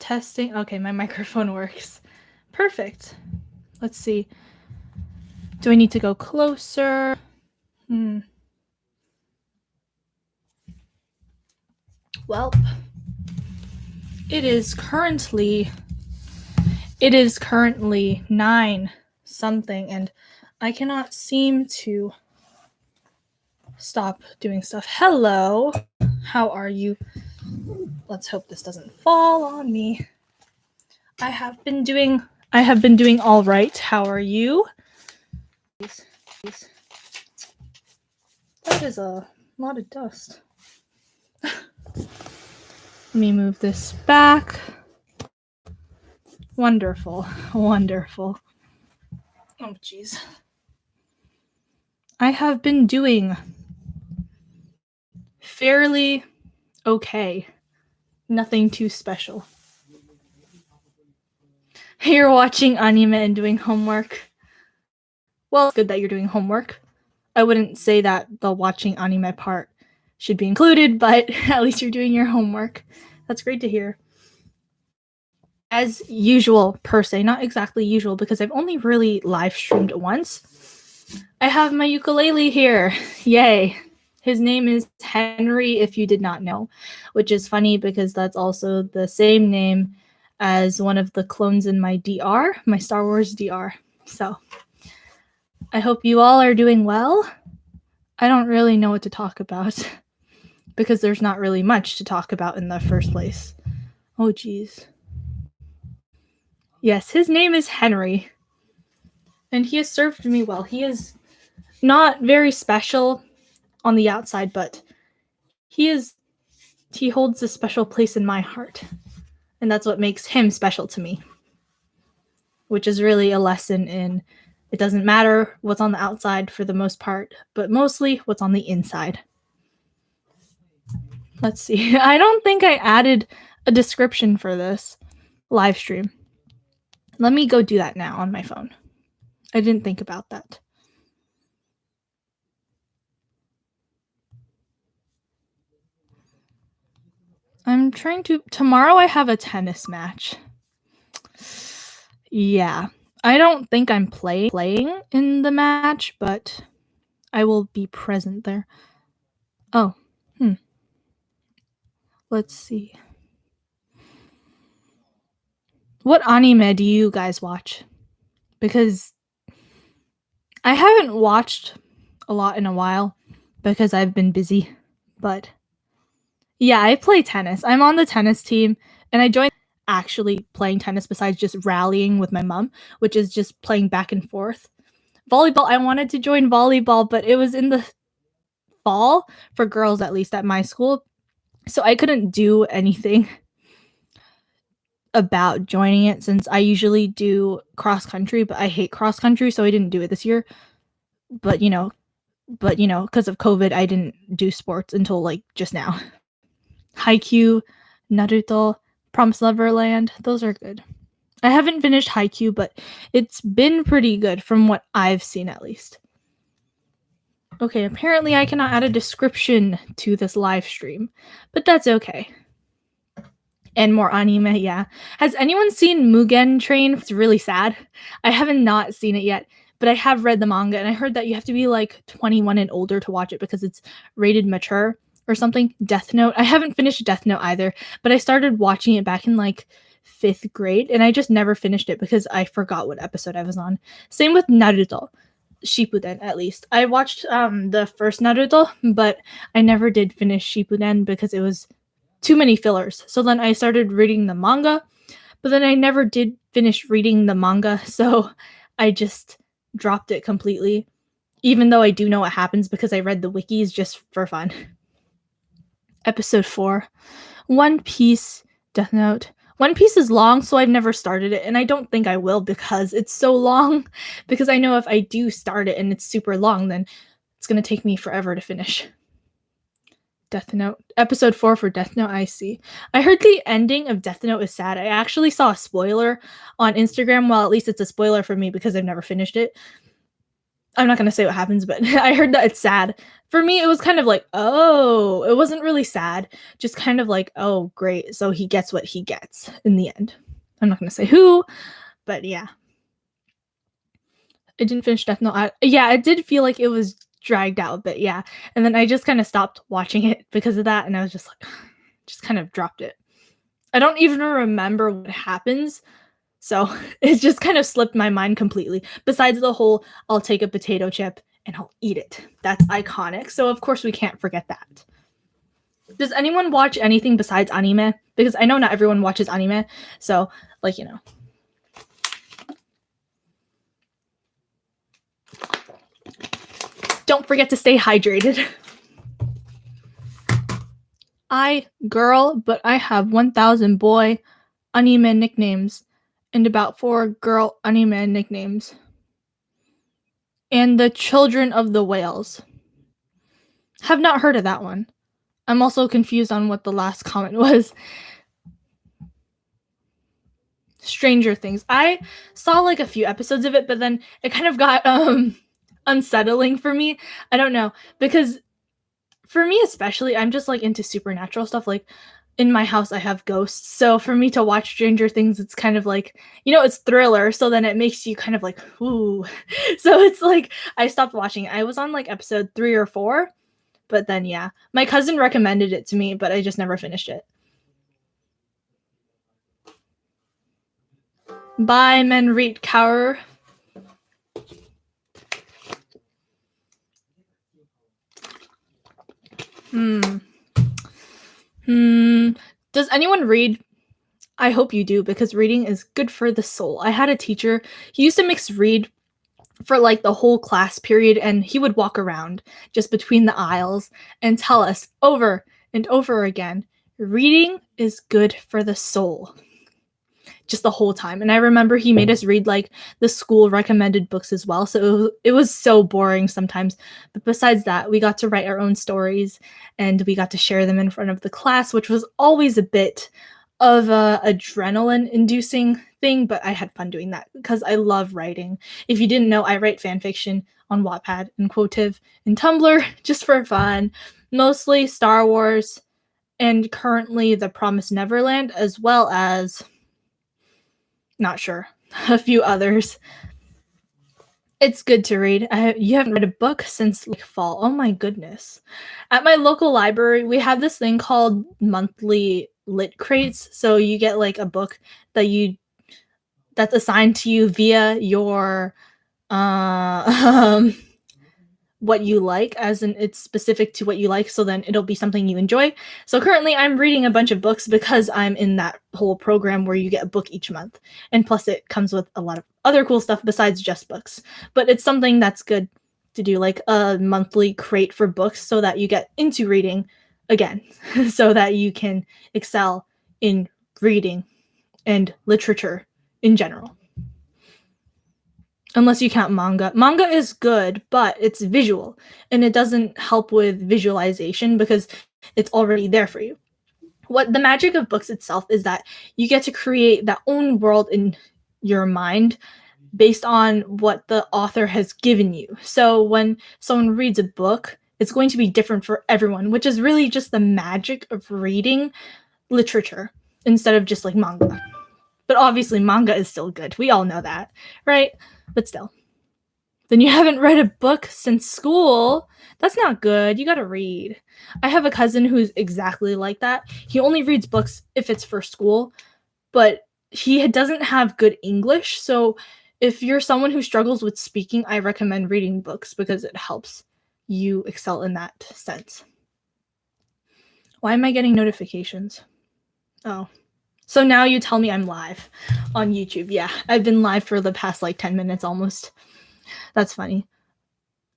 Testing. Okay, my microphone works. Perfect. Let's see. Do I need to go closer? Well, it is currently 9 something, and I cannot seem to stop doing stuff. Hello, how are you? Let's hope this doesn't fall on me. I have been doing all right. How are you? That is a lot of dust. Let me move this back. Wonderful. Wonderful. Oh, jeez. I have been doing fairly okay. Nothing too special. You're watching anime and doing homework. Well, it's good that you're doing homework. I wouldn't say that the watching anime part should be included, but at least you're doing your homework. That's great to hear. As usual, per se, not exactly usual because I've only really live streamed once. I have my ukulele here. Yay. His name is Henry, if you did not know, which is funny because that's also the same name as one of the clones in my DR, my Star Wars DR. So I hope you all are doing well. I don't really know what to talk about because there's not really much to talk about in the first place. Oh, geez. Yes, his name is Henry, and he has served me well. He is not very special on the outside, but he holds a special place in my heart, and that's what makes him special to me, which is really a lesson in it doesn't matter what's on the outside for the most part, but mostly what's on the inside. Let's see. I don't think I added a description for this live stream. Let me go do that now on my phone. I didn't think about that. I'm trying to... Tomorrow I have a tennis match. Yeah. I don't think I'm playing in the match, but I will be present there. Oh. Let's see. What anime do you guys watch? Because I haven't watched a lot in a while because I've been busy. But yeah, I play tennis. I'm on the tennis team, and I joined actually playing tennis besides just rallying with my mom, which is just playing back and forth. Volleyball, I wanted to join volleyball, but it was in the fall for girls, at least at my school. So I couldn't do anything about joining it since I usually do cross country, but I hate cross country, so I didn't do it this year. But because of COVID, I didn't do sports until like just now. 𝙎𝙤𝙘𝙞𝙖, Naruto, Promised Neverland, those are good. I haven't finished 𝙎𝙘𝙘, but it's been pretty good from what I've seen at least. Okay, apparently I cannot add a description to this live stream, but that's okay. And more anime, yeah. Has anyone seen Mugen Train? It's really sad. I haven't not seen it yet, but I have read the manga, and I heard that you have to be like 21 and older to watch it because it's rated mature or something. Death Note. I haven't finished Death Note either, but I started watching it back in like 5th grade, and I just never finished it because I forgot what episode I was on. Same with Naruto. Shippuden, at least. I watched the first Naruto, but I never did finish Shippuden because it was too many fillers. So then I started reading the manga, but then I never did finish reading the manga, so I just dropped it completely, even though I do know what happens because I read the wikis just for fun. Episode 4. One Piece, Death Note. One Piece is long, so I've never started it, and I don't think I will because it's so long, because I know if I do start it and it's super long, then it's going to take me forever to finish. Death Note. Episode 4 for Death Note, I see. I heard the ending of Death Note is sad. I actually saw a spoiler on Instagram. Well, at least it's a spoiler for me because I've never finished it. I'm not gonna say what happens, but I heard that it's sad. For me, it was kind of like, "Oh," it wasn't really sad, just kind of like, "Oh, great, so he gets what he gets in the end." I'm not gonna say who, but yeah. I didn't finish Death Note. Yeah, it did feel like it was dragged out a bit, yeah, and then I just kinda stopped watching it because of that, and I was just like just kind of dropped it. I don't even remember what happens, so it just kind of slipped my mind completely. Besides the whole, "I'll take a potato chip and I'll eat it." That's iconic, so of course we can't forget that. Does anyone watch anything besides anime? Because I know not everyone watches anime, so, like, you know. Don't forget to stay hydrated. Girl, but I have 1,000 boy anime nicknames and about 4 girl anime nicknames. And the Children of the Whales. Have not heard of that one. I'm also confused on what the last comment was. Stranger Things. I saw like a few episodes of it, but then it kind of got unsettling for me. I don't know, because for me especially, I'm just like into supernatural stuff. Like in my house I have ghosts. So for me to watch Stranger Things, it's kind of like, it's thriller, so then it makes you kind of like, ooh. So it's like I stopped watching. I was on like episode 3 or 4, but then yeah. My cousin recommended it to me, but I just never finished it. By 𝓦𝓪𝓽𝓽𝓹𝓪𝓭. Does anyone read? I hope you do, because reading is good for the soul. I had a teacher, he used to mix read for like the whole class period, and he would walk around just between the aisles and tell us over and over again, reading is good for the soul. Just the whole time. And I remember he made us read like the school recommended books as well. So it was so boring sometimes. But besides that, we got to write our own stories and we got to share them in front of the class, which was always a bit of a adrenaline inducing thing, but I had fun doing that because I love writing. If you didn't know, I write fan fiction on Wattpad and Quotive and Tumblr just for fun, mostly Star Wars and currently The Promised Neverland, as well as not sure, a few others. It's good to read. You haven't read a book since like fall. Oh my goodness. At my local library, we have this thing called monthly lit crates. So you get like a book that's assigned to you via your what you like, as in it's specific to what you like, so then it'll be something you enjoy. So currently I'm reading a bunch of books because I'm in that whole program where you get a book each month, and plus it comes with a lot of other cool stuff besides just books. But it's something that's good to do, like a monthly crate for books, so that you get into reading again, so that you can excel in reading and literature in general. Unless you count manga. Manga is good, but it's visual, and it doesn't help with visualization because it's already there for you. What the magic of books itself is that you get to create that own world in your mind based on what the author has given you. So when someone reads a book, it's going to be different for everyone, which is really just the magic of reading literature instead of just like manga. But obviously manga is still good. We all know that, right? But still. Then you haven't read a book since school. That's not good. You gotta read. I have a cousin who's exactly like that. He only reads books if it's for school, but he doesn't have good English. So if you're someone who struggles with speaking, I recommend reading books because it helps you excel in that sense. Why am I getting notifications? Oh. So now you tell me I'm live on YouTube. Yeah, I've been live for the past like 10 minutes almost. That's funny.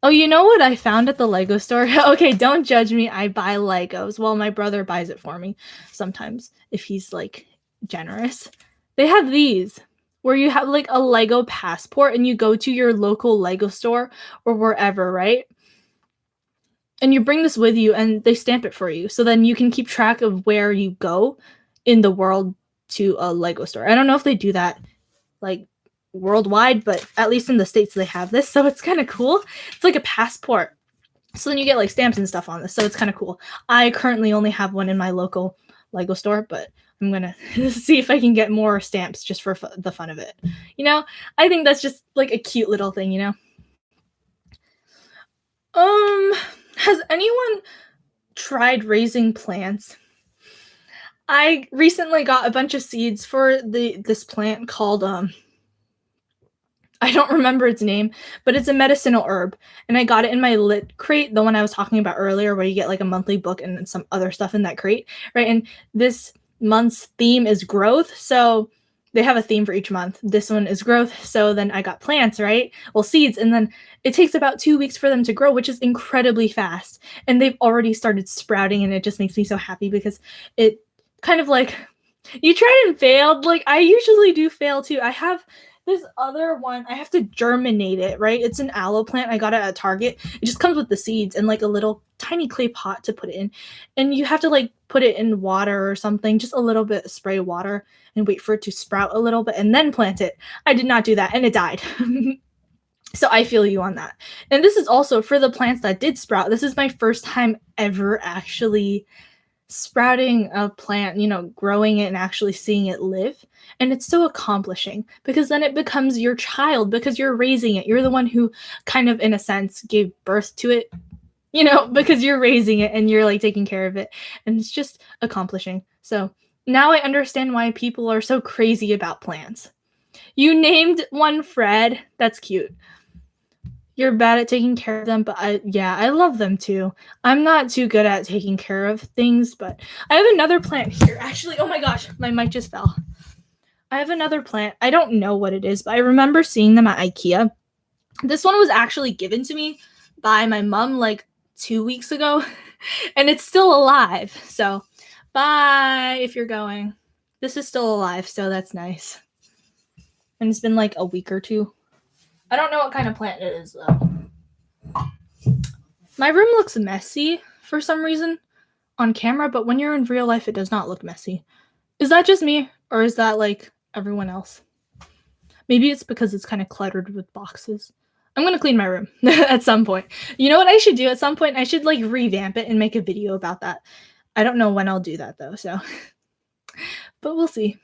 Oh, you know what I found at the Lego store? Okay, don't judge me. I buy Legos. Well, my brother buys it for me sometimes if he's like generous. They have these where you have like a Lego passport and you go to your local Lego store or wherever, right? And you bring this with you and they stamp it for you. So then you can keep track of where you go in the world to a Lego store. I don't know if they do that like worldwide, but at least in the States they have this, so it's kind of cool. It's like a passport. So then you get like stamps and stuff on this, so it's kind of cool. I currently only have one in my local Lego store, but I'm gonna see if I can get more stamps just for the fun of it. You know, I think that's just like a cute little thing, you know? Has anyone tried raising plants? I recently got a bunch of seeds for this plant called I don't remember its name, but it's a medicinal herb. And I got it in my lit crate, the one I was talking about earlier, where you get like a monthly book and then some other stuff in that crate, right? And this month's theme is growth. So they have a theme for each month. This one is growth. So then I got plants, right? Well, seeds. And then it takes about 2 weeks for them to grow, which is incredibly fast. And they've already started sprouting. And it just makes me so happy because it kind of like, you tried and failed. Like I usually do fail too. I have this other one, I have to germinate it, right? It's an aloe plant. I got it at Target. It just comes with the seeds and like a little tiny clay pot to put it in. And you have to like put it in water or something, just a little bit, spray water and wait for it to sprout a little bit and then plant it. I did not do that and it died. So I feel you on that. And this is also for the plants that did sprout. This is my first time ever actually sprouting a plant, you know, growing it and actually seeing it live. And it's so accomplishing because then it becomes your child because you're raising it. You're the one who kind of, in a sense, gave birth to it, you know, because you're raising it and you're like taking care of it. And it's just accomplishing. So now I understand why people are so crazy about plants. You named one Fred. That's cute. You're bad at taking care of them, but I love them too. I'm not too good at taking care of things, but I have another plant here. Actually, oh my gosh, my mic just fell. I have another plant. I don't know what it is, but I remember seeing them at IKEA. This one was actually given to me by my mom like 2 weeks ago, and it's still alive. So bye if you're going. This is still alive, so that's nice. And it's been like a week or two. I don't know what kind of plant it is, though. My room looks messy for some reason on camera, but when you're in real life, it does not look messy. Is that just me, or is that, like, everyone else? Maybe it's because it's kind of cluttered with boxes. I'm going to clean my room at some point. You know what I should do at some point? I should, like, revamp it and make a video about that. I don't know when I'll do that, though, so. But we'll see.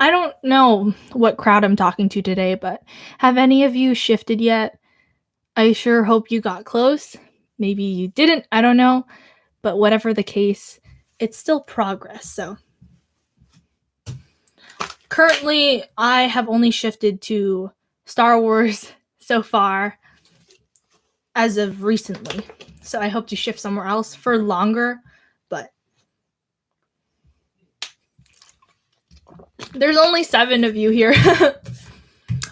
I don't know what crowd I'm talking to today, but have any of you shifted yet? I sure hope you got close. Maybe you didn't, I don't know. But whatever the case, it's still progress, so. Currently, I have only shifted to Star Wars so far as of recently. So I hope to shift somewhere else for longer, but there's only 7 of you here,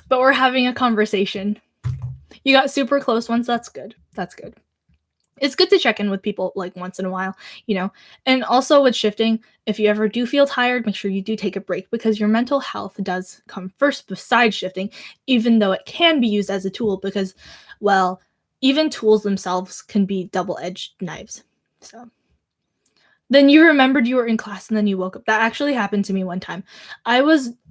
but we're having a conversation. You got super close ones. That's good. That's good. It's good to check in with people like once in a while, you know. And also with shifting, if you ever do feel tired, make sure you do take a break because your mental health does come first besides shifting, even though it can be used as a tool because, well, even tools themselves can be double-edged knives. So then you remembered you were in class and then you woke up. That actually happened to me one time. I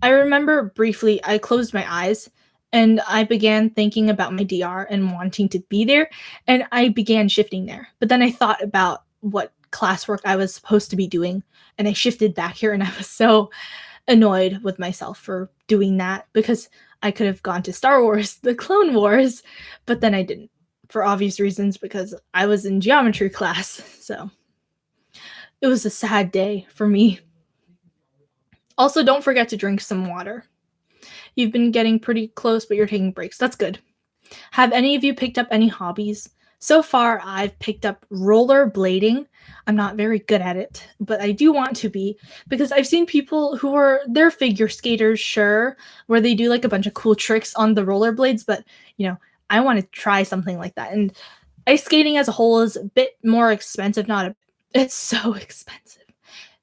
remember briefly, I closed my eyes and I began thinking about my DR and wanting to be there, and I began shifting there. But then I thought about what classwork I was supposed to be doing, and I shifted back here, and I was so annoyed with myself for doing that because I could have gone to Star Wars, the Clone Wars, but then I didn't for obvious reasons because I was in geometry class, so it was a sad day for me. Also, don't forget to drink some water. You've been getting pretty close, but you're taking breaks. That's good. Have any of you picked up any hobbies? So far, I've picked up rollerblading. I'm not very good at it, but I do want to be because I've seen people who they're figure skaters, sure, where they do like a bunch of cool tricks on the rollerblades, but you know, I want to try something like that. And ice skating as a whole is a bit more expensive, it's so expensive.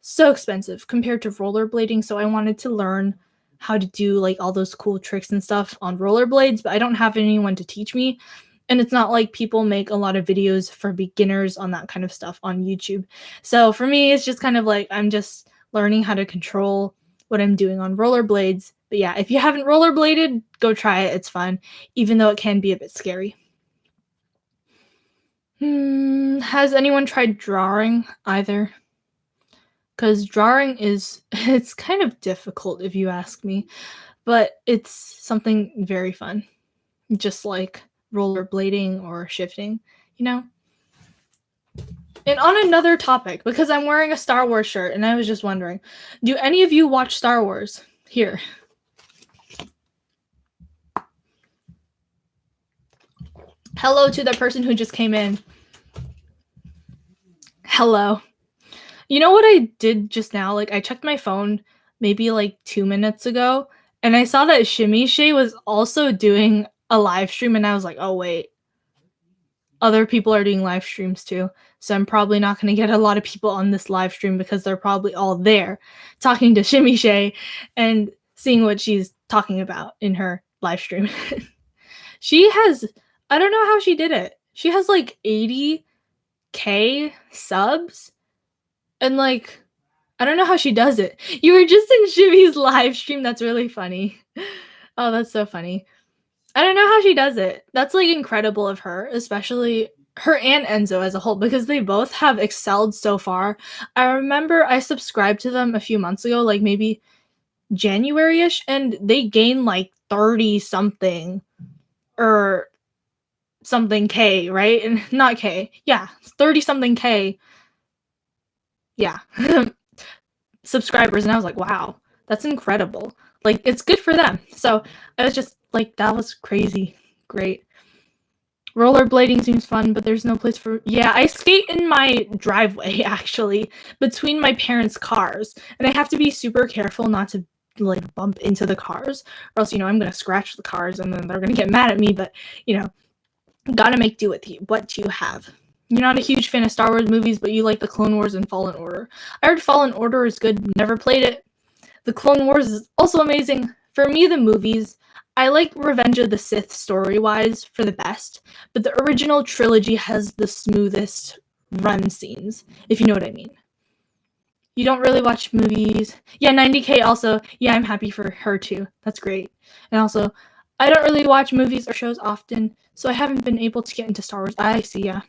So expensive compared to rollerblading, so I wanted to learn how to do like all those cool tricks and stuff on rollerblades, but I don't have anyone to teach me. And it's not like people make a lot of videos for beginners on that kind of stuff on YouTube. So for me, it's just kind of like I'm just learning how to control what I'm doing on rollerblades But yeah, if you haven't rollerbladed, go try it. It's fun, even though it can be a bit scary. Has anyone tried drawing either? Because drawing it's kind of difficult if you ask me, but it's something very fun, just like rollerblading or shifting, you know? And on another topic, because I'm wearing a Star Wars shirt, and I was just wondering, do any of you watch Star Wars? Here. Hello to the person who just came in. Hello. You know what I did just now? Like, I checked my phone maybe like 2 minutes ago, and I saw that 𝓎𝓤𝓘𝓽𝓪 was also doing a live stream, and I was like, oh, wait. Other people are doing live streams too, so I'm probably not going to get a lot of people on this live stream because they're probably all there talking to 𝓎𝓤𝓘𝓽𝓪 and seeing what she's talking about in her live stream. She has, I don't know how she did it. She has like 80K subs, and like, I don't know how she does it. You were just in 𝓎𝓤𝓘𝓽𝓪's live stream. That's really funny. Oh, that's so funny. I don't know how she does it. That's like incredible of her, especially her and Enzo as a whole, because they both have excelled so far. I remember I subscribed to them a few months ago, like maybe January-ish, and they gained like 30 something or something K, right? And not K. Yeah, 30 something K. Yeah. Subscribers, and I was like, wow, that's incredible. Like, it's good for them. So I was just like, that was crazy. Great. Rollerblading seems fun, but there's no place for... Yeah, I skate in my driveway, actually, between my parents' cars. And I have to be super careful not to, like, bump into the cars, or else, you know, I'm going to scratch the cars, and then they're going to get mad at me. But, you know, gotta make do with what you have. You're not a huge fan of Star Wars movies, but you like the Clone Wars and Fallen Order. I heard Fallen Order is good. Never played it. The Clone Wars is also amazing. For me, the movies, I like Revenge of the Sith story-wise for the best, but the original trilogy has the smoothest run scenes, if you know what I mean. You don't really watch movies. Yeah, 90K also. Yeah, I'm happy for her too. That's great. And also, I don't really watch movies or shows often, so I haven't been able to get into Star Wars. I see, yeah.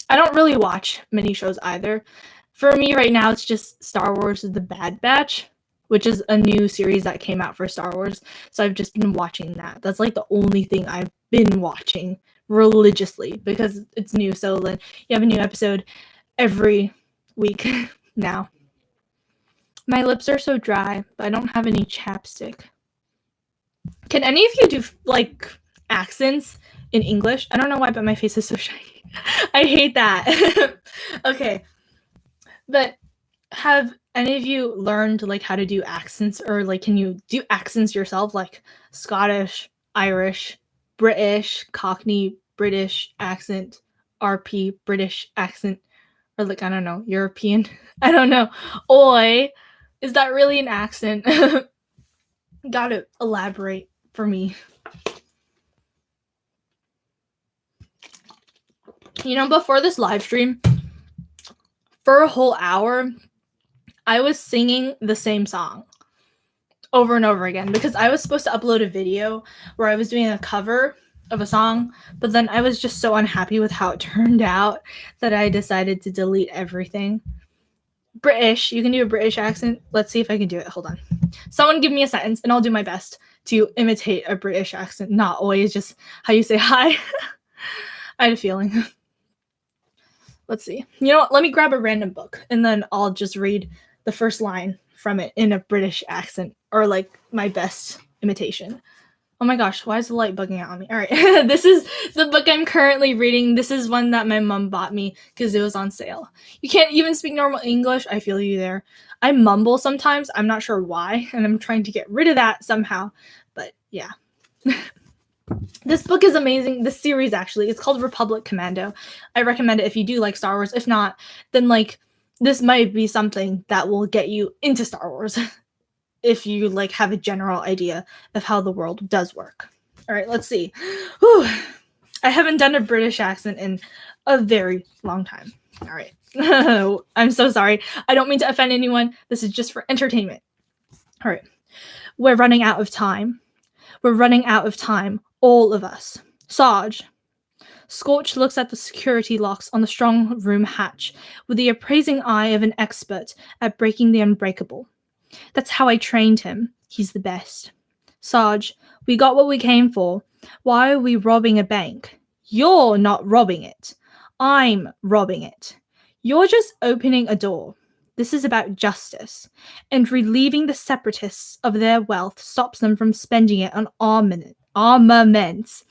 I don't really watch many shows either. For me right now, it's just Star Wars The Bad Batch, which is a new series that came out for Star Wars. So I've just been watching that. That's like the only thing I've been watching religiously because it's new. So then you have a new episode every week now. My lips are so dry, but I don't have any chapstick. Can any of you do like accents in English? I don't know why, but my face is so shiny. I hate that. Okay. But have any of you learned like how to do accents, or like can you do accents yourself, like Scottish, Irish, British, Cockney, British accent, RP, British accent, or like I don't know, European? I don't know. Oi, is that really an accent? Gotta elaborate for me. You know, before this live stream, for a whole hour, I was singing the same song over and over again because I was supposed to upload a video where I was doing a cover of a song, but then I was just so unhappy with how it turned out that I decided to delete everything. British, you can do a British accent. Let's see if I can do it. Hold on. Someone give me a sentence and I'll do my best to imitate a British accent. Not always just how you say hi. I had a feeling. Let's see. You know what? Let me grab a random book and then I'll just read the first line from it in a British accent, or like my best imitation. Oh my gosh, why is the light bugging out on me? All right. This is the book I'm currently reading. This is one that my mom bought me because it was on sale. You can't even speak normal English. I feel you there. I mumble sometimes. I'm not sure why, and I'm trying to get rid of that somehow. But yeah. This book is amazing. This series, actually, it's called Republic Commando. I recommend it if you do like Star Wars. If not, then like this might be something that will get you into Star Wars if you like have a general idea of how the world does work. All right, let's see. Whew. I haven't done a British accent in a very long time. All right. I'm so sorry. I don't mean to offend anyone. This is just for entertainment. All right. We're running out of time. We're running out of time, all of us. Sarge. Scorch looks at the security locks on the strong room hatch with the appraising eye of an expert at breaking the unbreakable. That's how I trained him. He's the best. Sarge, we got what we came for. Why are we robbing a bank? You're not robbing it. I'm robbing it. You're just opening a door. This is about justice, and relieving the separatists of their wealth stops them from spending it on armaments.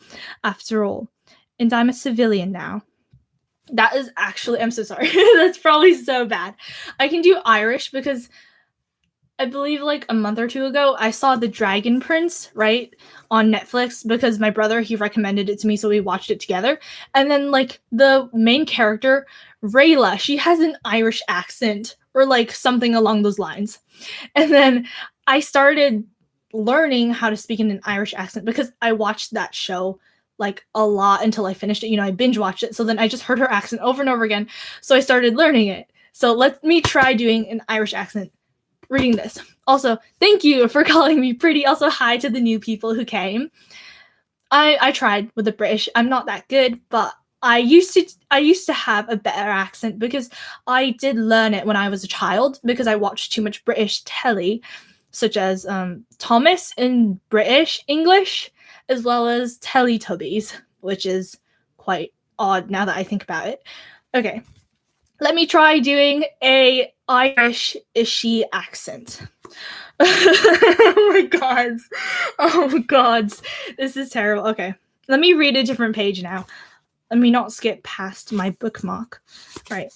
After all, and I'm a civilian now. That is actually, I'm so sorry. That's probably so bad. I can do Irish because I believe like a month or two ago, I saw The Dragon Prince, right, on Netflix because my brother, he recommended it to me, so we watched it together. And then like the main character, Rayla, she has an Irish accent or like something along those lines. And then I started learning how to speak in an Irish accent because I watched that show like a lot until I finished it. You know, I binge watched it. So then I just heard her accent over and over again. So I started learning it. So let me try doing an Irish accent reading this. Also, thank you for calling me pretty. Also, hi to the new people who came. I tried with the British. I'm not that good, but I used to have a better accent because I did learn it when I was a child because I watched too much British telly, such as Thomas in British English, as well as Teletubbies, which is quite odd now that I think about it. Okay, let me try doing a Irish-ishy accent. Oh my god. Oh god. This is terrible. Okay, let me read a different page now. Let me not skip past my bookmark. Right.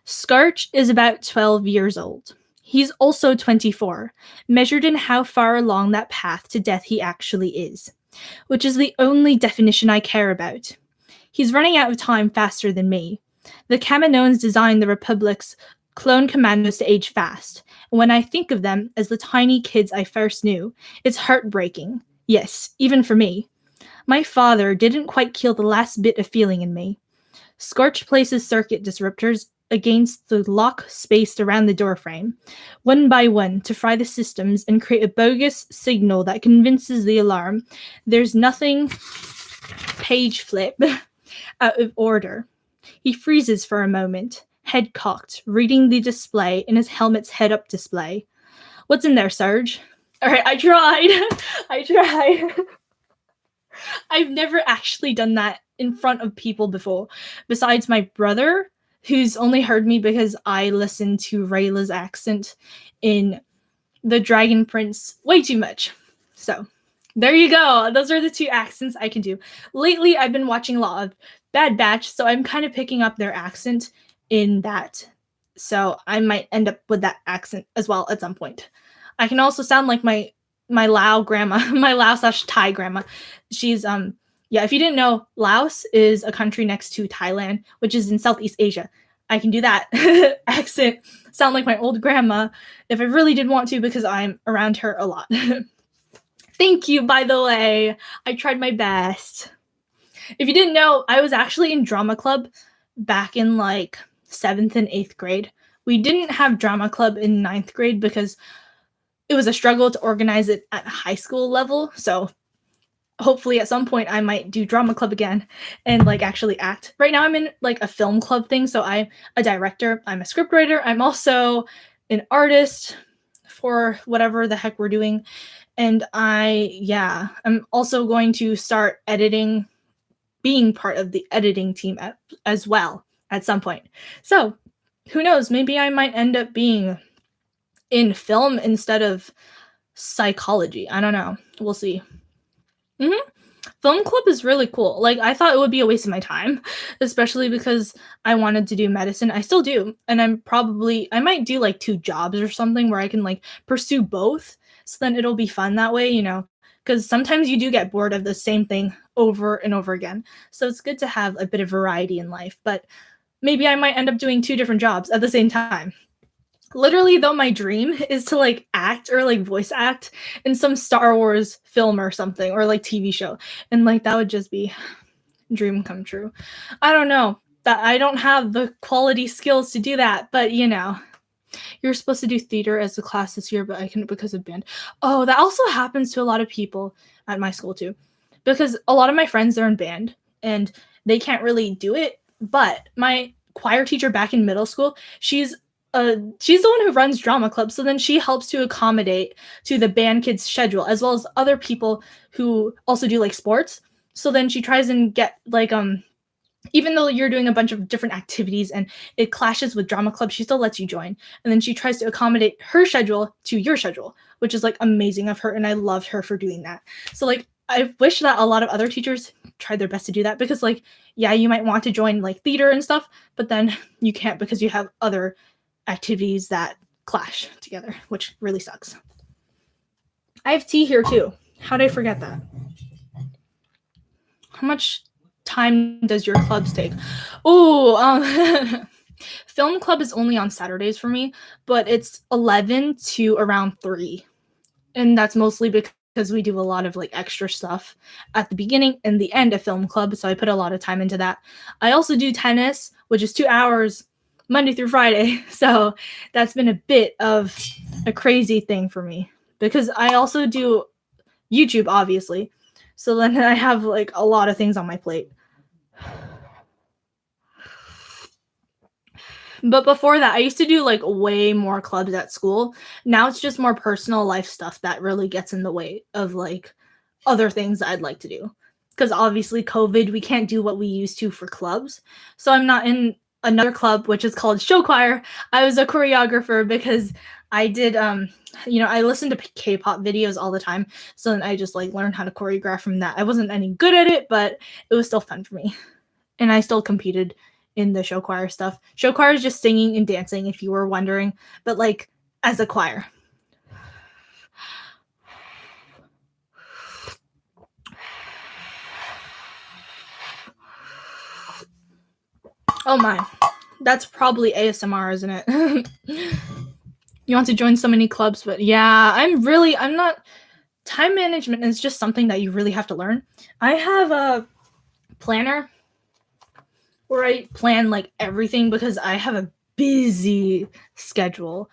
Scorch is about 12 years old. He's also 24, measured in how far along that path to death he actually is, which is the only definition I care about. He's running out of time faster than me. The Kaminoans designed the Republic's clone commandos to age fast, and when I think of them as the tiny kids I first knew, it's heartbreaking. Yes, even for me. My father didn't quite kill the last bit of feeling in me. Scorch places circuit disruptors against the lock spaced around the doorframe, one by one, to fry the systems and create a bogus signal that convinces the alarm there's nothing page flip out of order. He freezes for a moment, head cocked, reading the display in his helmet's head-up display. What's in there, Sarge? All right, I tried. I've never actually done that in front of people before, besides my brother, who's only heard me because I listened to Rayla's accent in The Dragon Prince way too much. So, there you go. Those are the two accents I can do. Lately, I've been watching a lot of Bad Batch, so I'm kind of picking up their accent in that. So, I might end up with that accent as well at some point. I can also sound like my Lao grandma, my Lao/Thai grandma. She's if you didn't know, Laos is a country next to Thailand, which is in Southeast Asia. I can do that accent, sound like my old grandma if I really did want to because I'm around her a lot. Thank you, by the way. I tried my best. If you didn't know, I was actually in drama club back in like 7th and 8th grade. We didn't have drama club in 9th grade because it was a struggle to organize it at high school level. So hopefully at some point I might do drama club again and like actually act. Right now I'm in like a film club thing. So I'm a director, I'm a scriptwriter, I'm also an artist for whatever the heck we're doing. And I'm also going to start editing, being part of the editing team as well at some point. So who knows, maybe I might end up being in film instead of psychology. I don't know. We'll see. Film club is really cool. Like, I thought it would be a waste of my time, especially because I wanted to do medicine. I still do. And I might do like 2 jobs or something where I can like pursue both. So then it'll be fun that way, you know, because sometimes you do get bored of the same thing over and over again. So it's good to have a bit of variety in life. But maybe I might end up doing 2 different jobs at the same time. Literally, though, my dream is to like act or like voice act in some Star Wars film or something, or like TV show. And like that would just be dream come true. I don't know. That I don't have the quality skills to do that, but you know, You're supposed to do theater as a class this year, but I couldn't because of band. Oh, that also happens to a lot of people at my school too. Because a lot of my friends are in band and they can't really do it. But my choir teacher back in middle school, she's the one who runs drama club. So then she helps to accommodate to the band kids' schedule as well as other people who also do like sports. So then she tries and get like even though you're doing a bunch of different activities and it clashes with drama club, she still lets you join. And then she tries to accommodate her schedule to your schedule, which is like amazing of her. And I loved her for doing that. So like, I wish that a lot of other teachers tried their best to do that because like, yeah, you might want to join like theater and stuff, but then you can't because you have other activities that clash together, which really sucks. I have tea here too. How did I forget that? How much time does your clubs take? Oh, film club is only on Saturdays for me, but it's 11 to around 3. And that's mostly because we do a lot of like extra stuff at the beginning and the end of film club, so I put a lot of time into that. I also do tennis, which is 2 hours Monday through Friday. So that's been a bit of a crazy thing for me because I also do YouTube, obviously. So then I have like a lot of things on my plate. But before that, I used to do like way more clubs at school. Now it's just more personal life stuff that really gets in the way of like other things that I'd like to do. Because obviously, COVID, we can't do what we used to for clubs. So I'm not in another club, which is called show choir. I was a choreographer because I did, I listened to K-pop videos all the time. So then I just like learned how to choreograph from that. I wasn't any good at it, but it was still fun for me. And I still competed in the show choir stuff. Show choir is just singing and dancing, if you were wondering, but like as a choir. Oh my, that's probably ASMR, isn't it? You want to join so many clubs, but yeah, I'm not. Time management is just something that you really have to learn. I have a planner where I plan like everything because I have a busy schedule.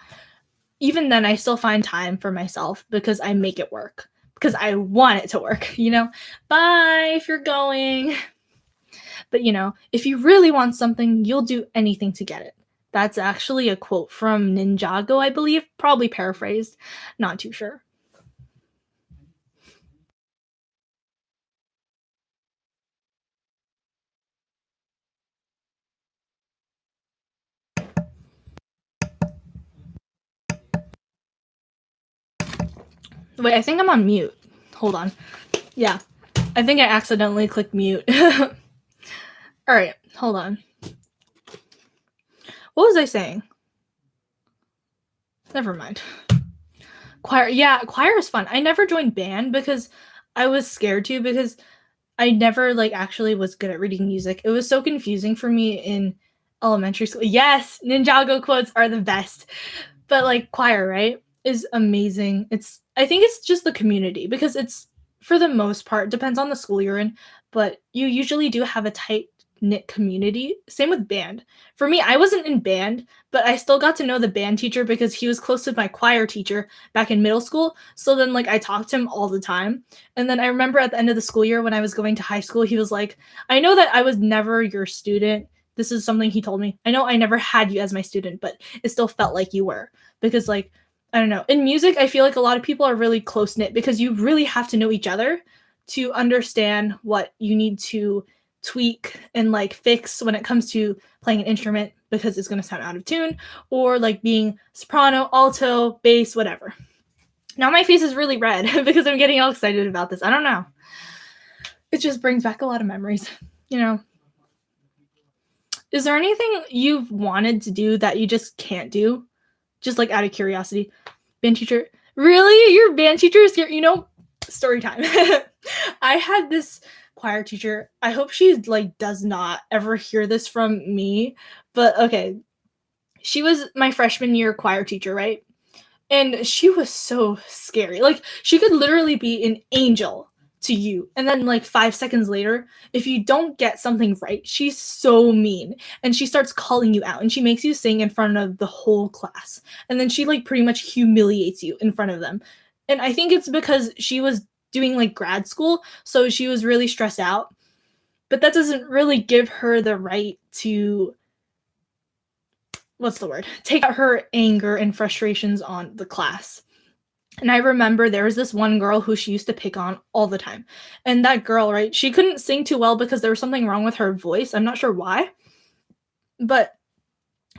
Even then, I still find time for myself because I make it work because I want it to work, Bye if you're going. But, if you really want something, you'll do anything to get it. That's actually a quote from Ninjago, I believe, probably paraphrased. Not too sure. Wait, I think I'm on mute. Hold on. Yeah, I think I accidentally clicked mute. All right, hold on. What was I saying? Never mind. Choir, yeah, choir is fun. I never joined band because I was scared to because I never like actually was good at reading music. It was so confusing for me in elementary school. Yes, Ninjago quotes are the best. But like choir, right, is amazing. I think it's just the community because it's for the most part depends on the school you're in, but you usually do have a tight knit community. Same with band. For me, I wasn't in band, but I still got to know the band teacher because he was close to my choir teacher back in middle school. So then like I talked to him all the time. And then I remember at the end of the school year when I was going to high school, he was like, "I know that I was never your student." This is something he told me. "I know I never had you as my student, but it still felt like you were." Because like, I don't know. In music, I feel like a lot of people are really close knit because you really have to know each other to understand what you need to tweak and like fix when it comes to playing an instrument because it's going to sound out of tune, or like being soprano, alto, bass, whatever. Now my face is really red because I'm getting all excited about this. I don't know. It just brings back a lot of memories, Is there anything you've wanted to do that you just can't do? Just like out of curiosity. Band teacher. Really? Your band teacher is here? Story time. I had this choir teacher. I hope she like does not ever hear this from me. But okay. She was my freshman year choir teacher, right? And she was so scary. Like she could literally be an angel to you. And then like 5 seconds later, if you don't get something right, she's so mean and she starts calling you out and she makes you sing in front of the whole class. And then she like pretty much humiliates you in front of them. And I think it's because she was doing like grad school, so she was really stressed out. But that doesn't really give her the right to take out her anger and frustrations on the class. And I remember there was this one girl who she used to pick on all the time. And that girl, right, she couldn't sing too well because there was something wrong with her voice. I'm not sure why. But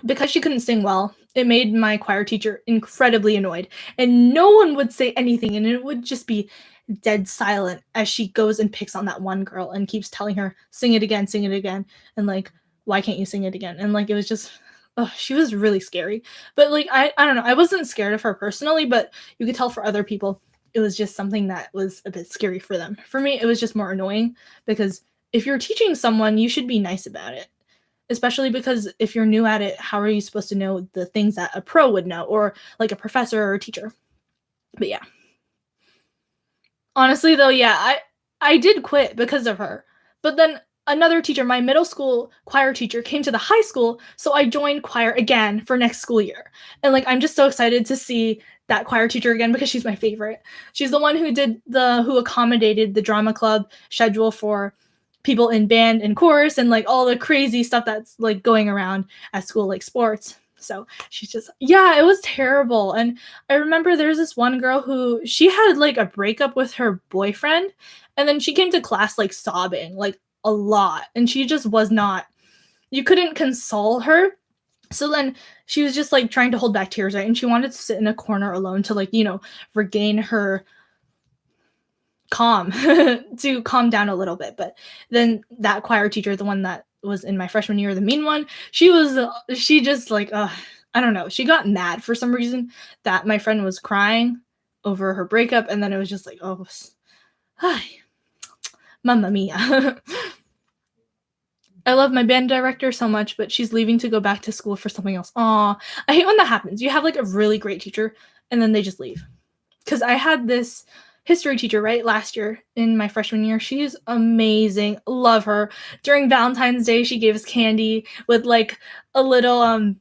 because she couldn't sing well, it made my choir teacher incredibly annoyed. And no one would say anything, and it would just be dead silent as she goes and picks on that one girl and keeps telling her, sing it again, and like, why can't you sing it again? And like, it was just, she was really scary. But like, I don't know, I wasn't scared of her personally, but you could tell for other people it was just something that was a bit scary for them. For me, it was just more annoying, because if you're teaching someone, you should be nice about it. Especially because if you're new at it, how are you supposed to know the things that a pro would know, or like a professor or a teacher? But yeah. Honestly though, yeah, I did quit because of her. But then another teacher, my middle school choir teacher, came to the high school, so I joined choir again for next school year. And like, I'm just so excited to see that choir teacher again because she's my favorite. She's the one who accommodated the drama club schedule for people in band and chorus and like all the crazy stuff that's like going around at school, like sports. So she's just, yeah, it was terrible. And I remember there's this one girl who she had like a breakup with her boyfriend, and then she came to class like sobbing like a lot, and she just was not, you couldn't console her. So then she was just like trying to hold back tears, right? And she wanted to sit in a corner alone to like, regain her calm to calm down a little bit. But then that choir teacher, the one that was in my freshman year, the mean one, she just like, I don't know, she got mad for some reason that my friend was crying over her breakup, and then it was just like, oh, hi, mamma mia. I love my band director so much, but she's leaving to go back to school for something else. Aw, I hate when that happens. You have like a really great teacher and then they just leave. Because I had this history teacher, right, last year in my freshman year. She's amazing. Love her. During Valentine's Day, she gave us candy with like a little a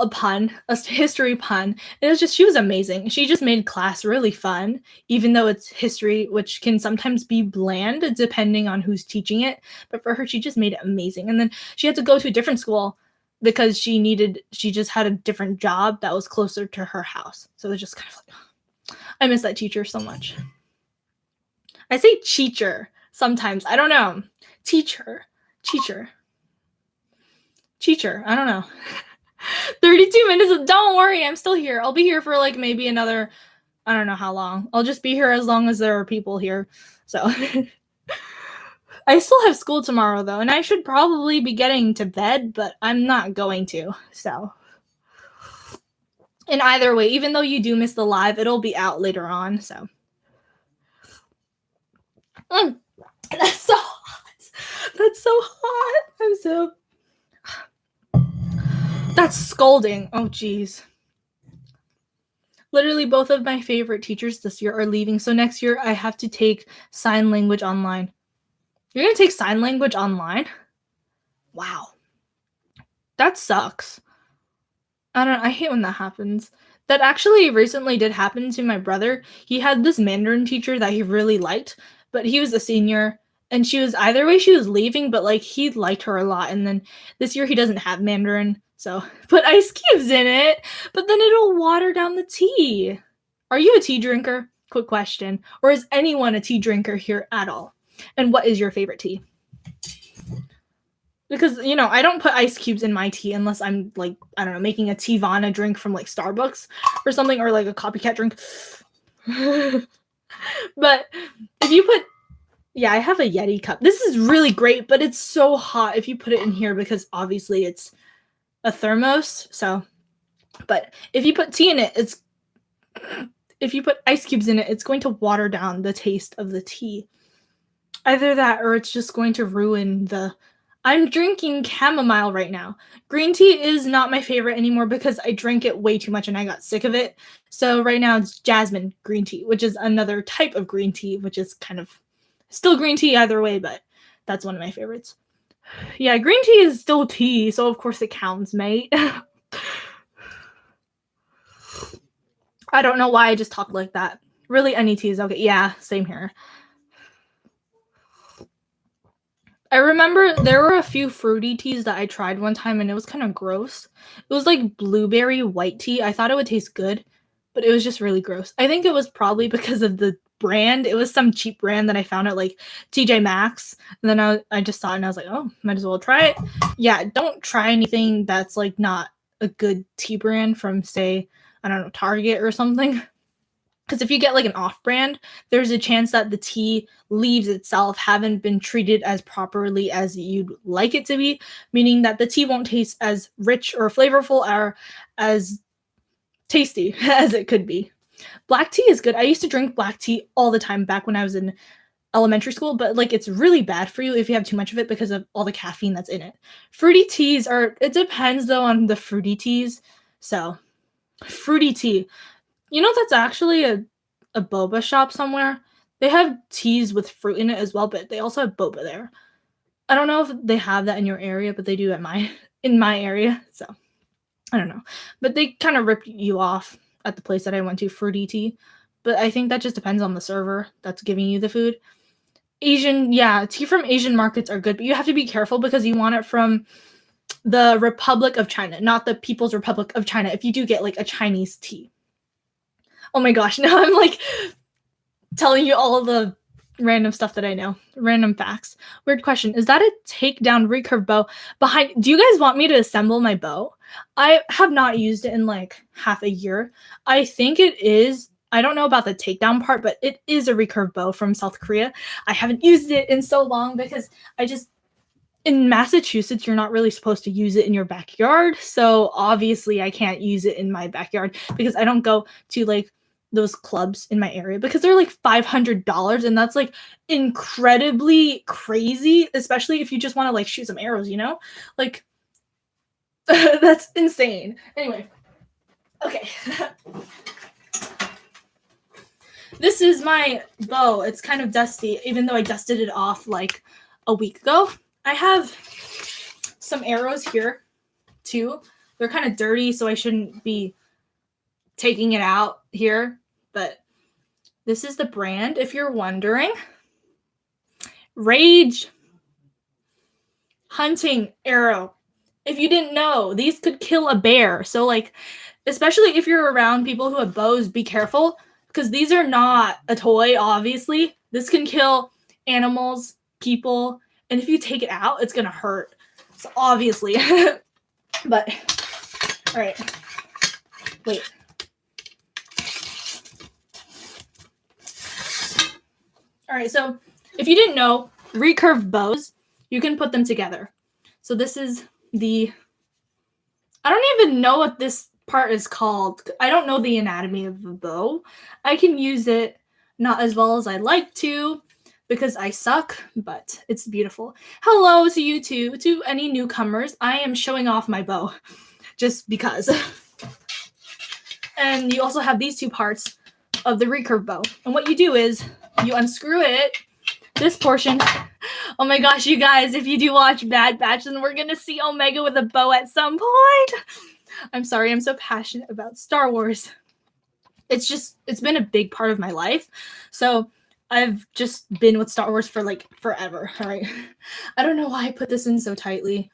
pun, a history pun. It was just, she was amazing. She just made class really fun, even though it's history, which can sometimes be bland depending on who's teaching it. But for her, she just made it amazing. And then she had to go to a different school because she just had a different job that was closer to her house. So it was just kind of like, I miss that teacher so much. I say teacher sometimes. I don't know. Teacher. I don't know. 32 minutes. Don't worry, I'm still here. I'll be here for like maybe another, I don't know how long. I'll just be here as long as there are people here. So I still have school tomorrow though, and I should probably be getting to bed, but I'm not going to. So, and either way, even though you do miss the live, it'll be out later on. So that's so hot. That's scalding. Oh, geez. Literally, both of my favorite teachers this year are leaving. So next year, I have to take sign language online. You're going to take sign language online? Wow. That sucks. I hate when that happens. That actually recently did happen to my brother. He had this Mandarin teacher that he really liked, but he was a senior. And she was leaving, but like he liked her a lot. And then this year he doesn't have Mandarin. So put ice cubes in it, but then it'll water down the tea. Are you a tea drinker? Quick question. Or is anyone a tea drinker here at all? And what is your favorite tea? Because, I don't put ice cubes in my tea unless I'm like, I don't know, making a 𝑡𝑗𝑣𝑛𝑛 drink from like Starbucks or something, or like a copycat drink. But if you put, yeah, I have a Yeti cup. This is really great, but it's so hot if you put it in here because obviously it's a thermos. So, but if you put tea in it, if you put ice cubes in it, it's going to water down the taste of the tea. Either that or it's just going to ruin the I'm drinking chamomile right now. Green tea is not my favorite anymore because I drank it way too much and I got sick of it. So right now it's jasmine green tea, which is another type of green tea, which is kind of still green tea either way, but that's one of my favorites. Yeah, green tea is still tea, so of course it counts, mate. I don't know why I just talked like that. Really, any tea is okay. Yeah, same here. I remember there were a few fruity teas that I tried one time and it was kind of gross. It was like blueberry white tea. I thought it would taste good, but it was just really gross. I think it was probably because of the brand. It was some cheap brand that I found at like TJ Maxx. And then I just saw it and I was like, oh, might as well try it. Yeah, don't try anything that's like not a good tea brand from, say, I don't know, Target or something. Because if you get like an off brand, there's a chance that the tea leaves itself haven't been treated as properly as you'd like it to be, meaning that the tea won't taste as rich or flavorful or as tasty as it could be. Black tea is good. I used to drink black tea all the time back when I was in elementary school, but like it's really bad for you if you have too much of it because of all the caffeine that's in it. Fruity teas are, it depends though on the fruity teas. So, fruity tea. You know, that's actually a boba shop somewhere. They have teas with fruit in it as well, but they also have boba there. I don't know if they have that in your area, but they do at in my area. So I don't know. But they kind of rip you off at the place that I went to, fruity tea. But I think that just depends on the server that's giving you the food. Tea from Asian markets are good, but you have to be careful because you want it from the Republic of China, not the People's Republic of China, if you do get like a Chinese tea. Oh my gosh, now I'm like telling you all the random stuff that I know. Random facts. Weird question. Is that a takedown recurve bow behind? Do you guys want me to assemble my bow? I have not used it in like half a year. I think it is. I don't know about the takedown part, but it is a recurve bow from South Korea. I haven't used it in so long because in Massachusetts, you're not really supposed to use it in your backyard. So obviously I can't use it in my backyard because I don't go to like those clubs in my area because they're like $500 and that's like incredibly crazy, especially if you just want to like shoot some arrows, you know? Like that's insane. Anyway. Okay. This is my bow. It's kind of dusty, even though I dusted it off like a week ago. I have some arrows here too. They're kind of dirty, so I shouldn't be taking it out here, but this is the brand, if you're wondering. Rage hunting arrow. If you didn't know, these could kill a bear. So like, especially if you're around people who have bows, be careful because these are not a toy, obviously. This can kill animals, people, and if you take it out, it's going to hurt. So obviously. But, all right. Wait. All right, so if you didn't know, recurve bows, you can put them together. So this is I don't even know what this part is called. I don't know the anatomy of a bow. I can use it not as well as I like to because I suck, but it's beautiful. Hello to you too, to any newcomers. I am showing off my bow just because. And you also have these two parts of the recurve bow. And what you do is you unscrew it, this portion. Oh my gosh, you guys, if you do watch Bad Batch, then we're going to see Omega with a bow at some point. I'm sorry, I'm so passionate about Star Wars. It's been a big part of my life. So I've just been with Star Wars for like forever, all right? I don't know why I put this in so tightly.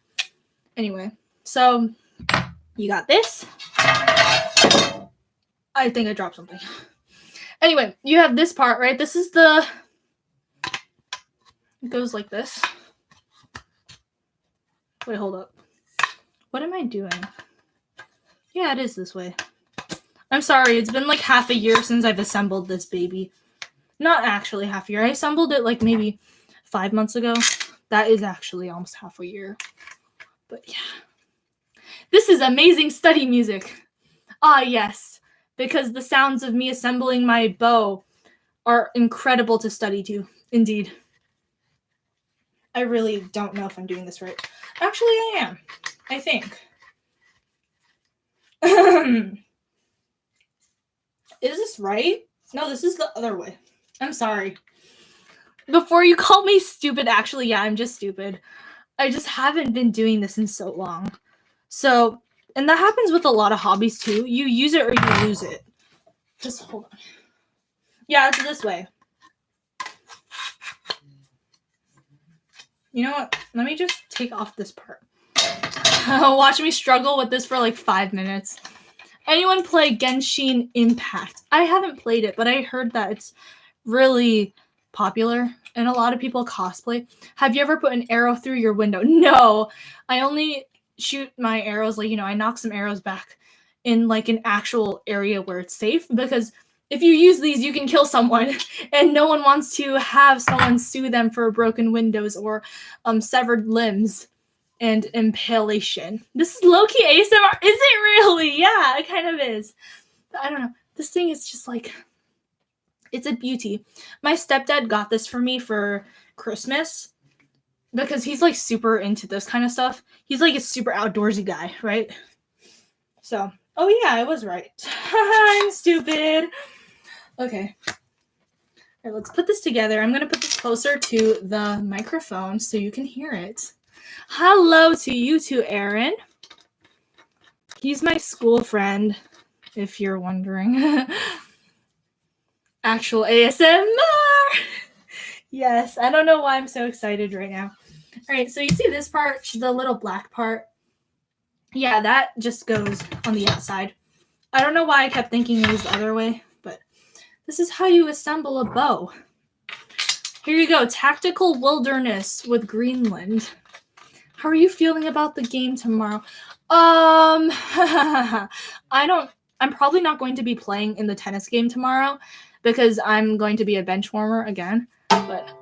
Anyway, so you got this. I think I dropped something. Anyway, you have this part, right? This is it goes like this. Wait, hold up. What am I doing? Yeah, it is this way. I'm sorry, it's been like half a year since I've assembled this baby. Not actually half a year. I assembled it like maybe 5 months ago. That is actually almost half a year. But yeah. This is amazing study music. Ah, yes. Because the sounds of me assembling my bow are incredible to study to. Indeed. I really don't know if I'm doing this right. Actually, I am. I think. Is this right? No, this is the other way. I'm sorry. Before you call me stupid, actually, yeah, I'm just stupid. I just haven't been doing this in so long. So, and that happens with a lot of hobbies too. You use it or you lose it. Just hold on. Yeah, it's this way. You know what? Let me just take off this part. Watch me struggle with this for like 5 minutes. Anyone play Genshin Impact? I haven't played it, but I heard that it's really popular and a lot of people cosplay. Have you ever put an arrow through your window? No, I only shoot my arrows, like, I knock some arrows back in like an actual area where it's safe, because if you use these, you can kill someone, and no one wants to have someone sue them for broken windows or severed limbs and impalation. This is low-key ASMR. Is it really? Yeah, it kind of is. I don't know. This thing is just like, it's a beauty. My stepdad got this for me for Christmas because he's like super into this kind of stuff. He's like a super outdoorsy guy, right? So, oh yeah, I was right. I'm stupid. Okay. All right, let's put this together. I'm going to put this closer to the microphone so you can hear it. Hello to you too, Aaron. He's my school friend, if you're wondering. Actual ASMR! Yes, I don't know why I'm so excited right now. All right, so you see this part, the little black part? Yeah, that just goes on the outside. I don't know why I kept thinking it was the other way, but this is how you assemble a bow. Here you go, Tactical Wilderness with Greenland. How are you feeling about the game tomorrow? I'm probably not going to be playing in the tennis game tomorrow because I'm going to be a bench warmer again. But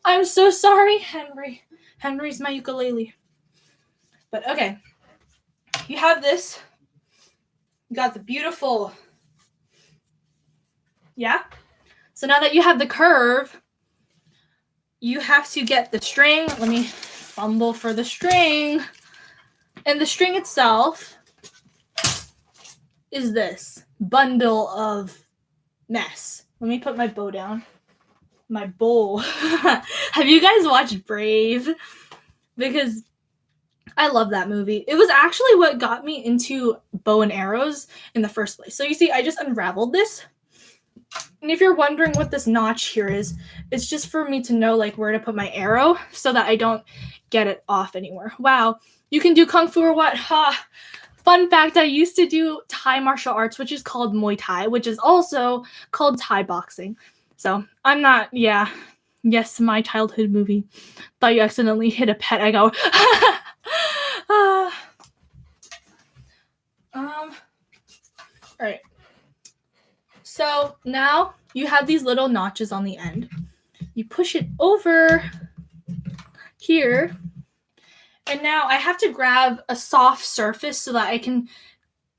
I'm so sorry, Henry. Henry's my ukulele. But okay. You have this. You got the beautiful. Yeah? So now that you have the curve, you have to get the string. Let me fumble for the string. And the string itself is this bundle of mess. Let me put my bow down. My bowl. Have you guys watched Brave? Because I love that movie. It was actually what got me into bow and arrows in the first place. So you see, I just unraveled this. And if you're wondering what this notch here is, it's just for me to know like where to put my arrow so that I don't get it off anywhere. Wow, you can do Kung Fu or what? Ha! Fun fact, I used to do Thai martial arts, which is called Muay Thai, which is also called Thai boxing. So I'm not, yeah. Yes, my childhood movie. Thought you accidentally hit a pet. I go, all right. So now you have these little notches on the end. You push it over here. And now I have to grab a soft surface so that I can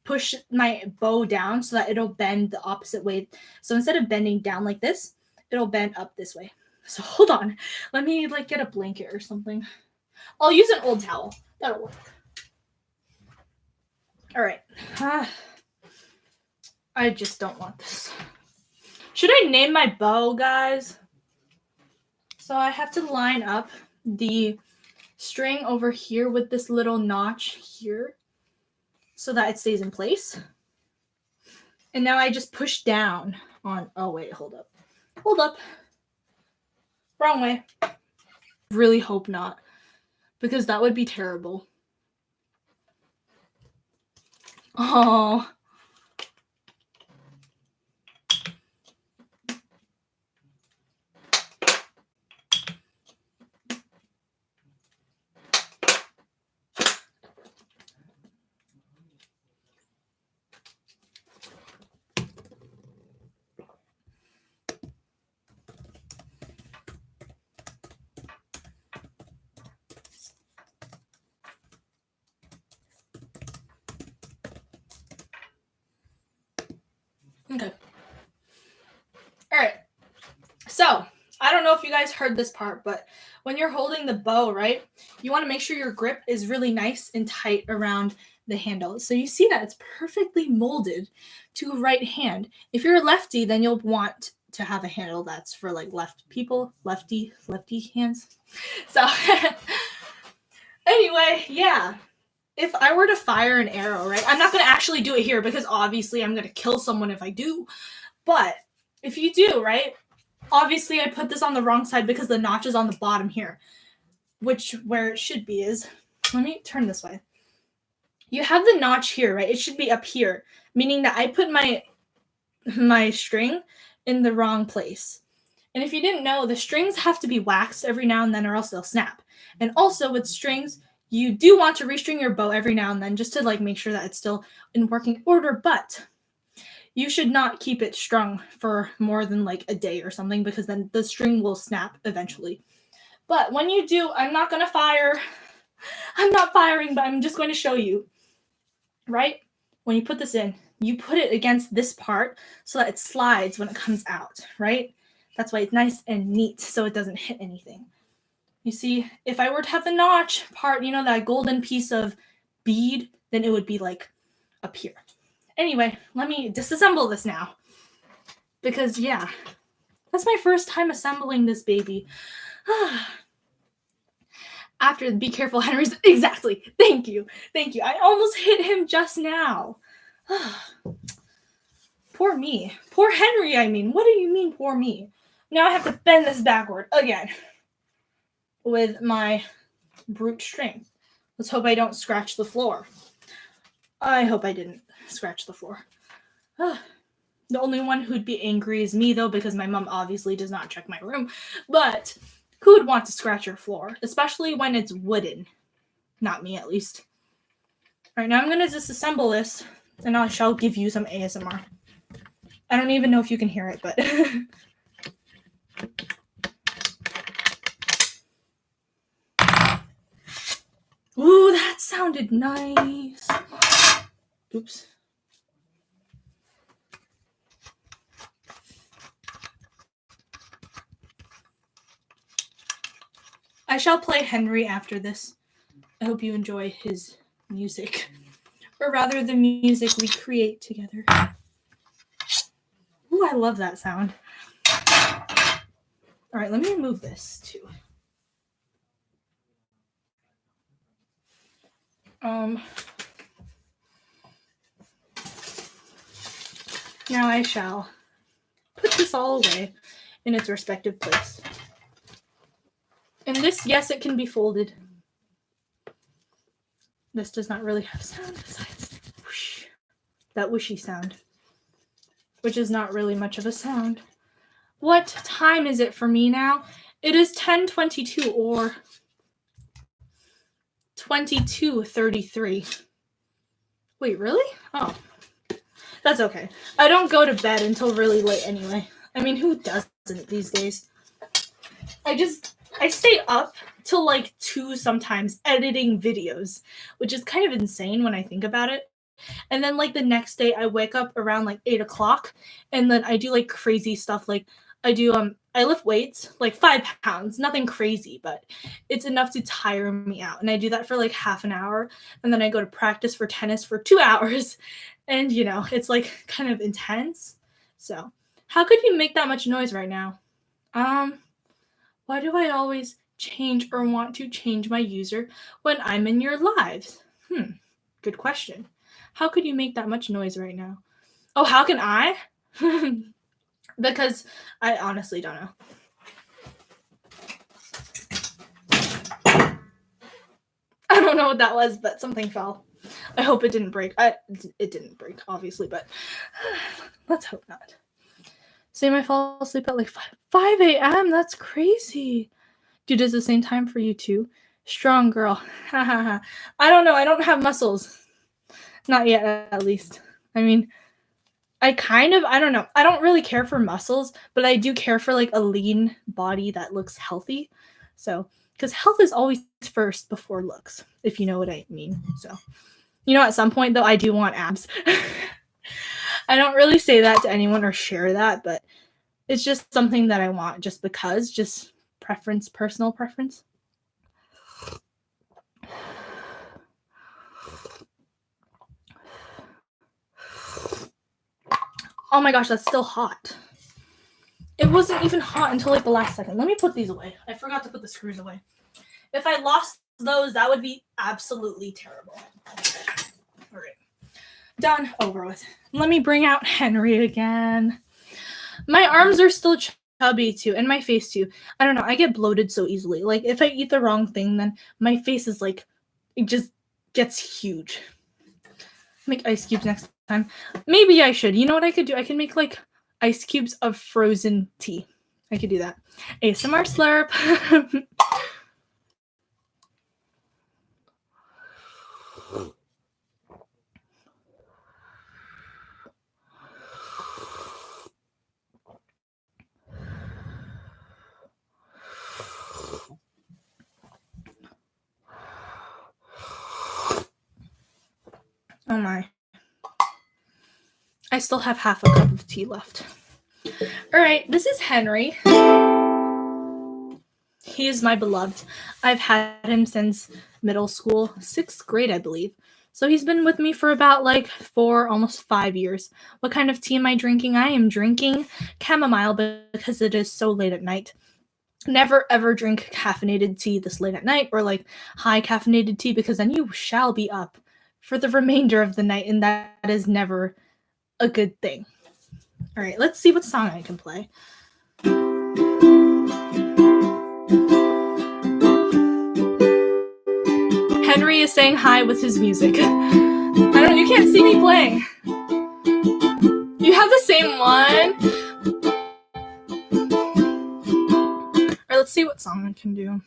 push my bow down so that it'll bend the opposite way. So instead of bending down like this, it'll bend up this way. So hold on. Let me like get a blanket or something. I'll use an old towel. That'll work. All right. I just don't want this. Should I name my bow, guys? So I have to line up the string over here with this little notch here so that it stays in place. And now I just push down on, oh wait, hold up. Hold up. Wrong way. Really hope not, because that would be terrible. Oh. Okay. All right. So, I don't know if you guys heard this part, but when you're holding the bow, right, you want to make sure your grip is really nice and tight around the handle. So you see that it's perfectly molded to right hand. If you're a lefty, then you'll want to have a handle that's for like left people, lefty hands. So anyway, yeah. If I were to fire an arrow, right, I'm not going to actually do it here because obviously I'm going to kill someone if I do. But if you do, right, obviously I put this on the wrong side because the notch is on the bottom here, which where it should be is, let me turn this way. You have the notch here, right? It should be up here, meaning that I put my string in the wrong place. And if you didn't know, the strings have to be waxed every now and then or else they'll snap. And also with strings, you do want to restring your bow every now and then just to like make sure that it's still in working order, but you should not keep it strung for more than like a day or something because then the string will snap eventually. But when you do, I'm not going to fire. I'm not firing, but I'm just going to show you, right? When you put this in, you put it against this part so that it slides when it comes out, right? That's why it's nice and neat so it doesn't hit anything. You see, if I were to have the notch part, you know, that golden piece of bead, then it would be like up here. Anyway, let me disassemble this now. Because, yeah, that's my first time assembling this baby. After the Be Careful Henry's, exactly. Thank you. I almost hit him just now. Poor me. Poor Henry, I mean. What do you mean, poor me? Now I have to bend this backward again with my brute strength. Let's hope I don't scratch the floor. I hope I didn't scratch the floor. The only one who'd be angry is me, though, because my mom obviously does not check my room. But who would want to scratch your floor? Especially when it's wooden. Not me, at least. All right, now I'm going to disassemble this, and I shall give you some ASMR. I don't even know if you can hear it, but... Ooh, that sounded nice. Oops. I shall play Henry after this. I hope you enjoy his music. Or rather, the music we create together. Ooh, I love that sound. All right, let me remove this too. Now I shall put this all away in its respective place. And this, yes, it can be folded. This does not really have sound besides whoosh, that whooshy sound, which is not really much of a sound. What time is it for me now? It is 10:22 or 22:33. Wait, really? Oh, that's okay. I don't go to bed until really late anyway. I mean, who doesn't these days? I stay up till like 2 sometimes editing videos, which is kind of insane when I think about it. And then like the next day I wake up around like 8 o'clock and then I do like crazy stuff. Like I lift weights, like 5 pounds, nothing crazy, but it's enough to tire me out. And I do that for like half an hour. And then I go to practice for tennis for 2 hours. And you know, it's like kind of intense. So how could you make that much noise right now? Why do I always change or want to change my user when I'm in your lives? Good question. How could you make that much noise right now? Oh, how can I? Because I honestly don't know. I don't know what that was, but something fell. I hope it didn't break. It didn't break, obviously, but let's hope not. Same, I fall asleep at like 5 a.m. That's crazy. Dude, is the same time for you too? Strong girl. I don't know. I don't have muscles. Not yet, at least. I mean, I don't know. I don't really care for muscles, but I do care for like a lean body that looks healthy. So, because health is always first before looks, if you know what I mean. So, you know, at some point though, I do want abs. I don't really say that to anyone or share that, but it's just something that I want just personal preference. Oh my gosh, that's still hot. It wasn't even hot until like the last second. Let me put these away. I forgot to put the screws away. If I lost those, that would be absolutely terrible. All right. Done, over with. Let me bring out Henry again. My arms are still chubby too, and my face too. I don't know, I get bloated so easily. Like, if I eat the wrong thing, then my face is like, it just gets huge. Make ice cubes next time. Maybe I should. You know what I could do? I can make like ice cubes of frozen tea. I could do that. ASMR slurp. Oh my. I still have half a cup of tea left. All right, this is Henry. He is my beloved. I've had him since middle school, 6th grade, I believe. So he's been with me for about like 4, almost 5 years. What kind of tea am I drinking? I am drinking chamomile because it is so late at night. Never ever drink caffeinated tea this late at night, or like high caffeinated tea, because then you shall be up for the remainder of the night, and that is never a good thing. All right, let's see what song I can play. Henry is saying hi with his music. You can't see me playing. You have the same one? All right, let's see what song I can do.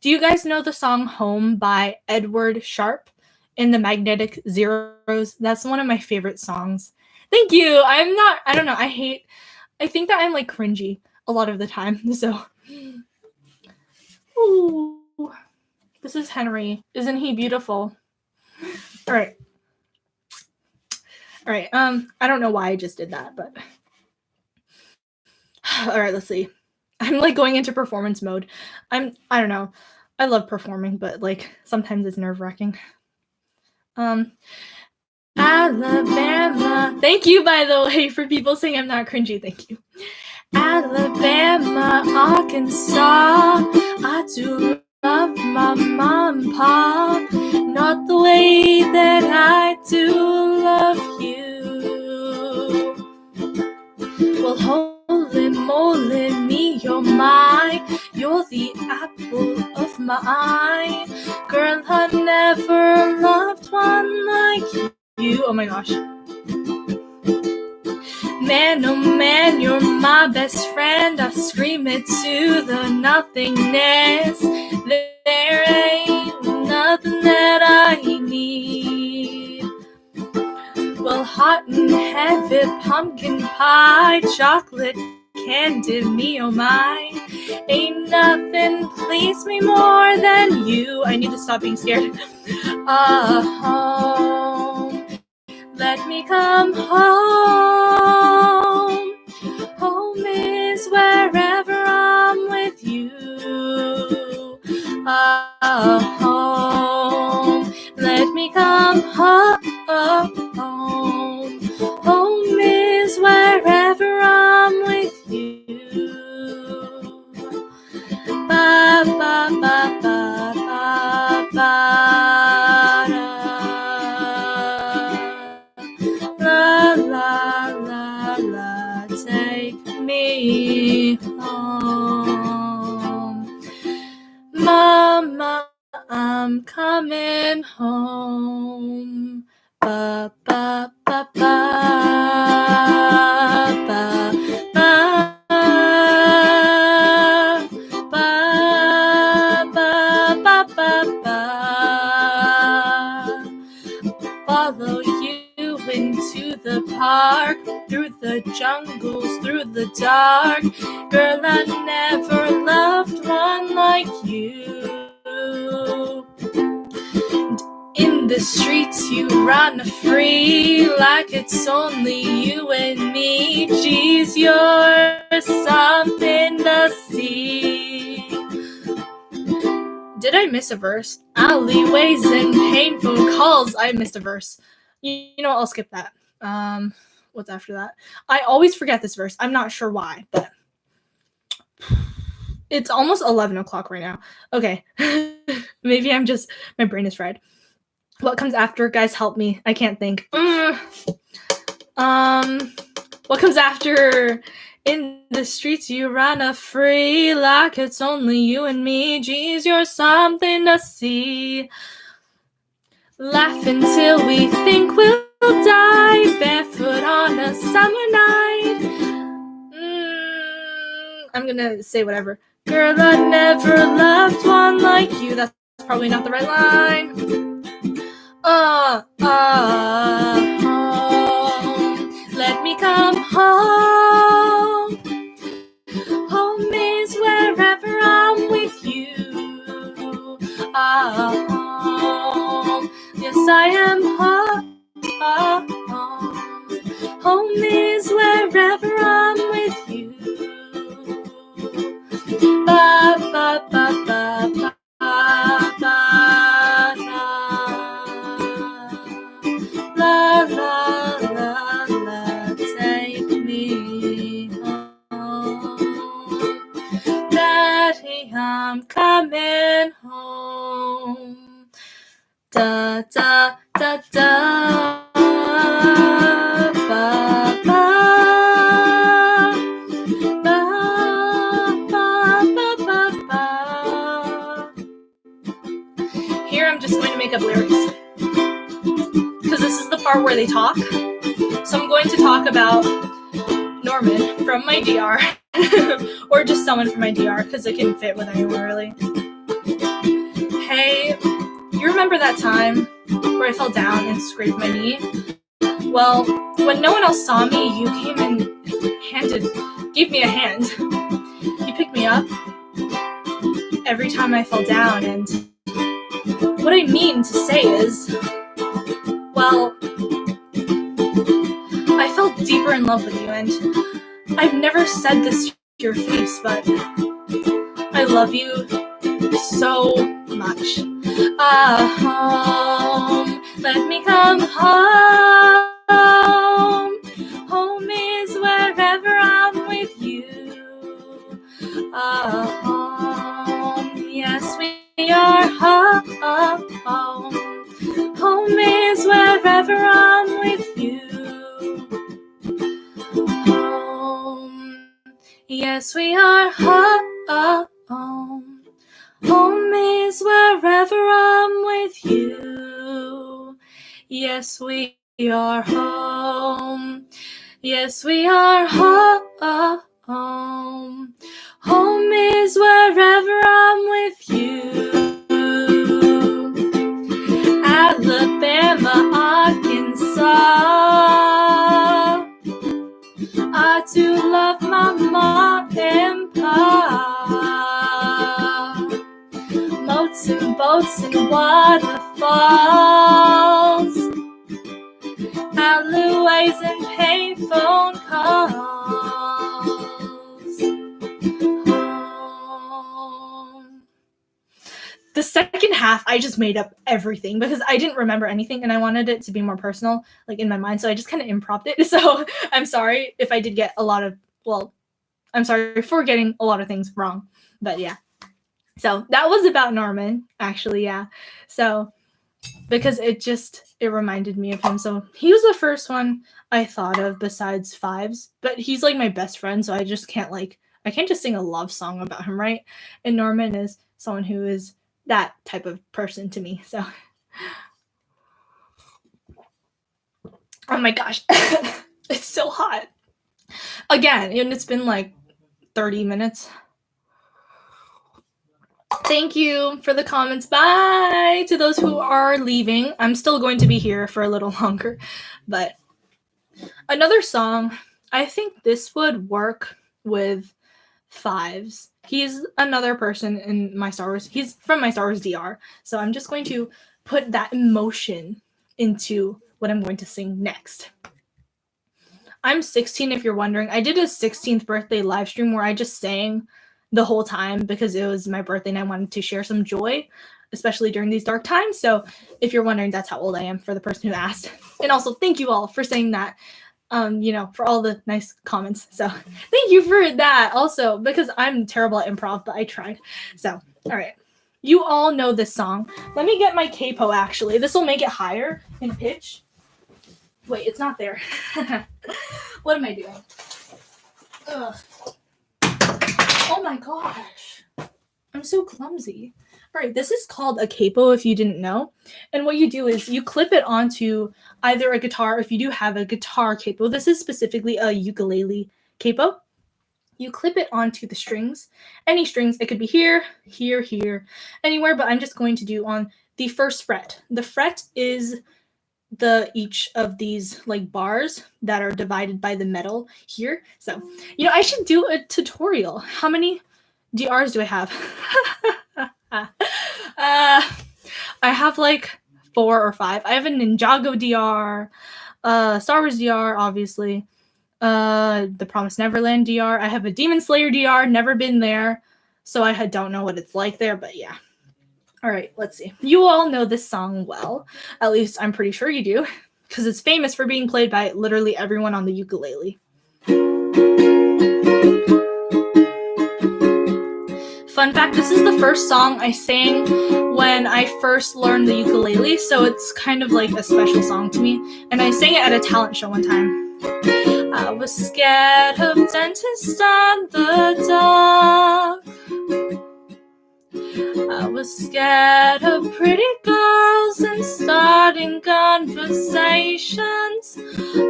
Do you guys know the song Home by Edward Sharpe in the Magnetic Zeros? That's one of my favorite songs. Thank you. I don't know. I think that I'm like cringy a lot of the time. So, ooh, this is Henry. Isn't he beautiful? All right. I don't know why I just did that, but all right, let's see. I'm like going into performance mode. I don't know. I love performing, but like sometimes it's nerve-wracking. Alabama. Thank you, by the way, for people saying I'm not cringy. Thank you. Alabama, Arkansas. I do love my mom and pop, not the way that I do love you. Well, holy moly me, you're the apple of my eye. Girl, I never loved one like you. Oh my gosh. Man, oh man, you're my best friend. I scream it to the nothingness. There ain't nothing that I need. Well, hot and heavy pumpkin pie, chocolate candy, me oh my. Ain't nothing please me more than you. I need to stop being scared. Home. Let me come home. Home is wherever I'm with you. Home. Let me come home. Home is wherever I'm with you. Ba ba ba ba ba ba. La la la la, take me home. Mama, I'm coming home. Ba ba ba ba ba ba ba ba ba ba ba. Follow you into the park, through the jungles, through the dark. Girl, I never loved one like you. In the streets you run free, like it's only you and me. Geez, you're something to see. I miss a verse? Alleyways and pain phone calls. I missed a verse. You know what? I'll skip that. What's after that? I always forget this verse. I'm not sure why, but it's almost 11 o'clock right now. Okay. Maybe my brain is fried. What comes after? Guys, help me. I can't think. What comes after? In the streets you run a free like it's only you and me. Geez, you're something to see. Laugh until we think we'll die, barefoot on a summer night. I'm gonna say whatever. Girl, I never loved one like you. That's probably not the right line. Let me come home. Home is wherever I'm with you. Yes, I am home. Home is wherever I'm with you. Ba ba ba ba ba ba. La la la la, take me home. Daddy, I'm coming home. Da da da da. Ba ba. Ba ba ba ba ba. Here I'm just going to make up lyrics, because this is the part where they talk. So I'm going to talk about Norman from my DR, or just someone from my DR, because it can fit with anyone really. Hey, you remember that time where I fell down and scraped my knee? Well, when no one else saw me, you came and gave me a hand. You picked me up every time I fell down, and what I mean to say is, well, I fell deeper in love with you, and I've never said this to your face, but I love you so much. Home, let me come home. Home is wherever I'm with you. Home, yes, we are home. Home is wherever I'm with you. Home, yes, we are home. Home is wherever I'm with you. Yes, we are home. Yes, we are home. Home is wherever I'm with you. Alabama, Arkansas. I do love my mom and pa. Moats and boats and waterfalls. Alleyways and pain phone calls. The second half, I just made up everything because I didn't remember anything and I wanted it to be more personal, like in my mind. So I just kind of improv'd it. So I'm sorry if I did get I'm sorry for getting a lot of things wrong. But yeah. So that was about Norman, actually, yeah. So because it reminded me of him. So he was the first one I thought of besides Fives, but he's like my best friend, so I just can't I can't just sing a love song about him, right? And Norman is someone who is that type of person to me. So oh my gosh. It's so hot. Again, and it's been like 30 minutes. Thank you for the comments. Bye to those who are leaving. I'm still going to be here for a little longer. But another song, I think this would work with Fives. He's another person in my Star Wars. He's from my Star Wars DR. So I'm just going to put that emotion into what I'm going to sing next. I'm 16, if you're wondering. I did a 16th birthday live stream where I just sang the whole time because it was my birthday and I wanted to share some joy, especially during these dark times. So if you're wondering, that's how old I am, for the person who asked. And also thank you all for saying that, for all the nice comments. So thank you for that also, because I'm terrible at improv, but I tried. So, all right. You all know this song. Let me get my capo, actually. This will make it higher in pitch. Wait, it's not there. What am I doing? Ugh. Oh my gosh. I'm so clumsy. All right, this is called a capo, if you didn't know. And what you do is you clip it onto either a guitar, if you do have a guitar capo. This is specifically a ukulele capo. You clip it onto the strings, any strings. It could be here, here, here, anywhere, but I'm just going to do on the first fret. The fret is each of these like bars that are divided by the metal here. So, I should do a tutorial. How many DRs do I have? I have like 4 or 5. I have a Ninjago DR, Star Wars DR, obviously. The Promised Neverland DR. I have a Demon Slayer DR, never been there, so I don't know what it's like there, but yeah. All right, let's see. You all know this song well. At least I'm pretty sure you do, because it's famous for being played by literally everyone on the ukulele. Fun fact, this is the first song I sang when I first learned the ukulele, so it's kind of like a special song to me. And I sang it at a talent show one time. I was scared of dentists and the dark. I was scared of pretty girls and starting conversations.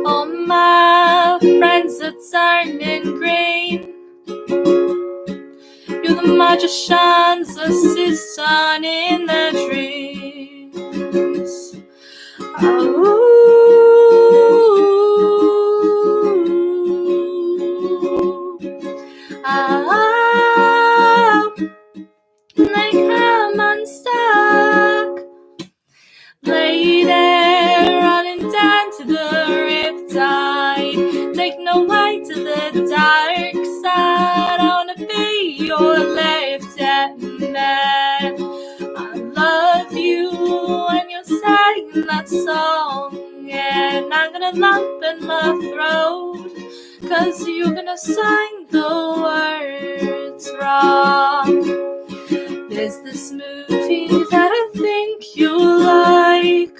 All my friends are turning green. You're the magician's assistant in their dreams. They come unstuck, lady running down to the riptide. Take no way to the dark side. I wanna be your lieutenant. I love you when you're saying that song, and I'm gonna lump in my throat, 'cause you're gonna sing the words wrong. There's this movie that I think you like.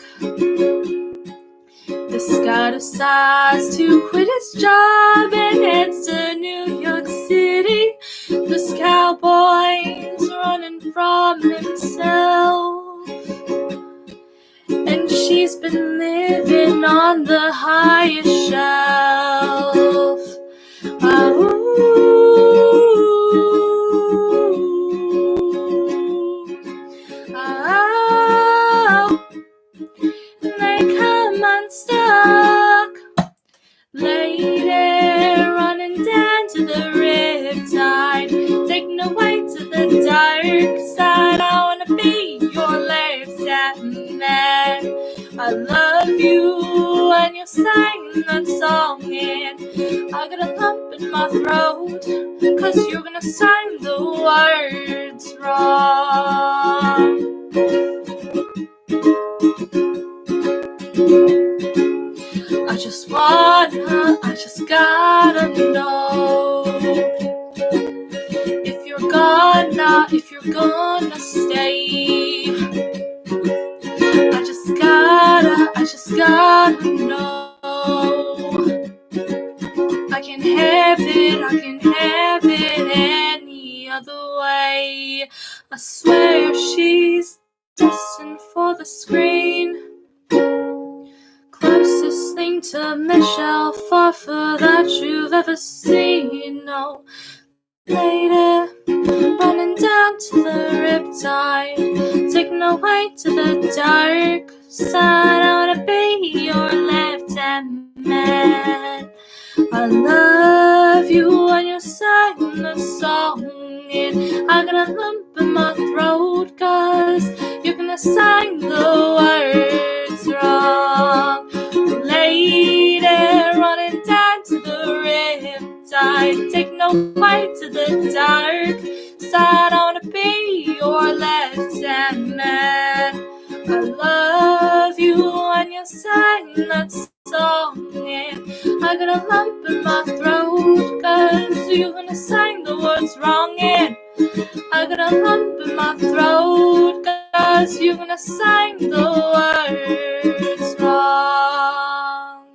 This guy decides to quit his job and heads to New York City. This cowboy's running from himself, and she's been living on the highest shelf. They come unstuck, lady running down to the riptide. Take no way to the dark side. I wanna be your lieutenant. I love you when you're singing that song, and I got a lump in my throat, 'cause you're gonna sing the words wrong. I just gotta know if you're gonna stay. I just gotta know. I can have it any other way. I swear she's destined for the screen. Closest thing to Michelle Pfeiffer that you've ever seen. No, lady, running down to the riptide, taking away to the dark side. I wanna be your lieutenant. I love you when you're singing the song, and I got a lump in my throat, 'cause you're gonna sing the words wrong. Lady, running down to the riptide, take no bite to the dark side. I wanna be your left-hand man. I love you when you sang that song, and I got a lump in my throat, 'cause you're gonna sing the words wrong, and I got a lump in my throat, 'cause you're gonna sing the words wrong.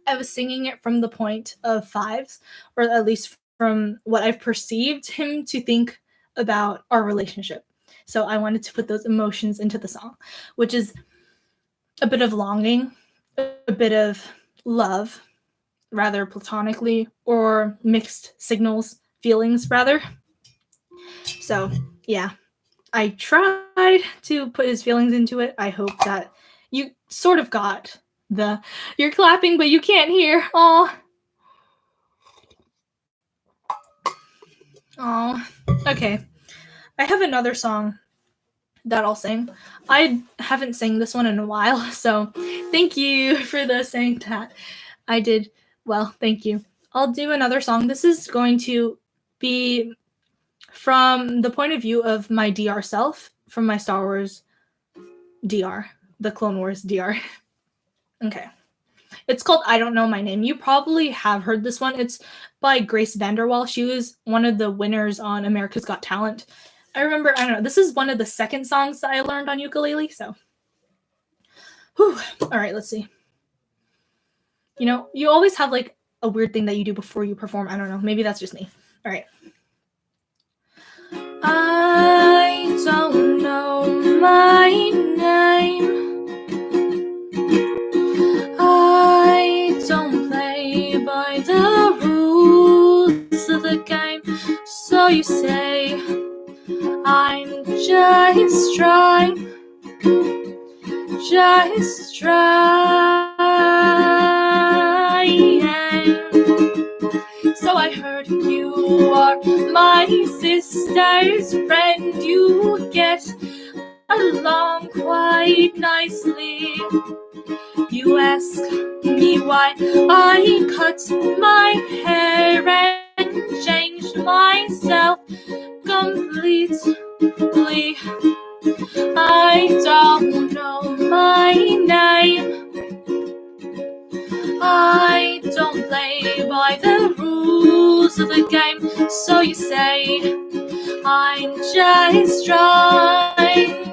I was singing it from the point of fives, or at least from what I've perceived him to think about our relationship. So I wanted to put those emotions into the song, which is a bit of longing, a bit of love, rather platonically, or mixed signals, feelings, rather. So, yeah, I tried to put his feelings into it. I hope that you sort of got the, you're clapping, but you can't hear. Aw. Aw. Okay. I have another song that I'll sing. I haven't sang this one in a while, so thank you for the saying that. I did well, thank you. I'll do another song. This is going to be from the point of view of my DR self, from my Star Wars DR, the Clone Wars DR. Okay. It's called I Don't Know My Name. You probably have heard this one. It's by Grace VanderWaal. She was one of the winners on America's Got Talent. I remember, I don't know, this is one of the second songs that I learned on ukulele, so. Whew. All right, let's see. You know, you always have like a weird thing that you do before you perform. I don't know, maybe that's just me. All right. I don't know my name. I don't play by the rules of the game. So you say, I'm just trying. So I heard you are my sister's friend. You get along quite nicely. You ask me why I cut my hair and changed myself completely. I don't know my name. I don't play by the rules of the game. So you say, I'm just trying.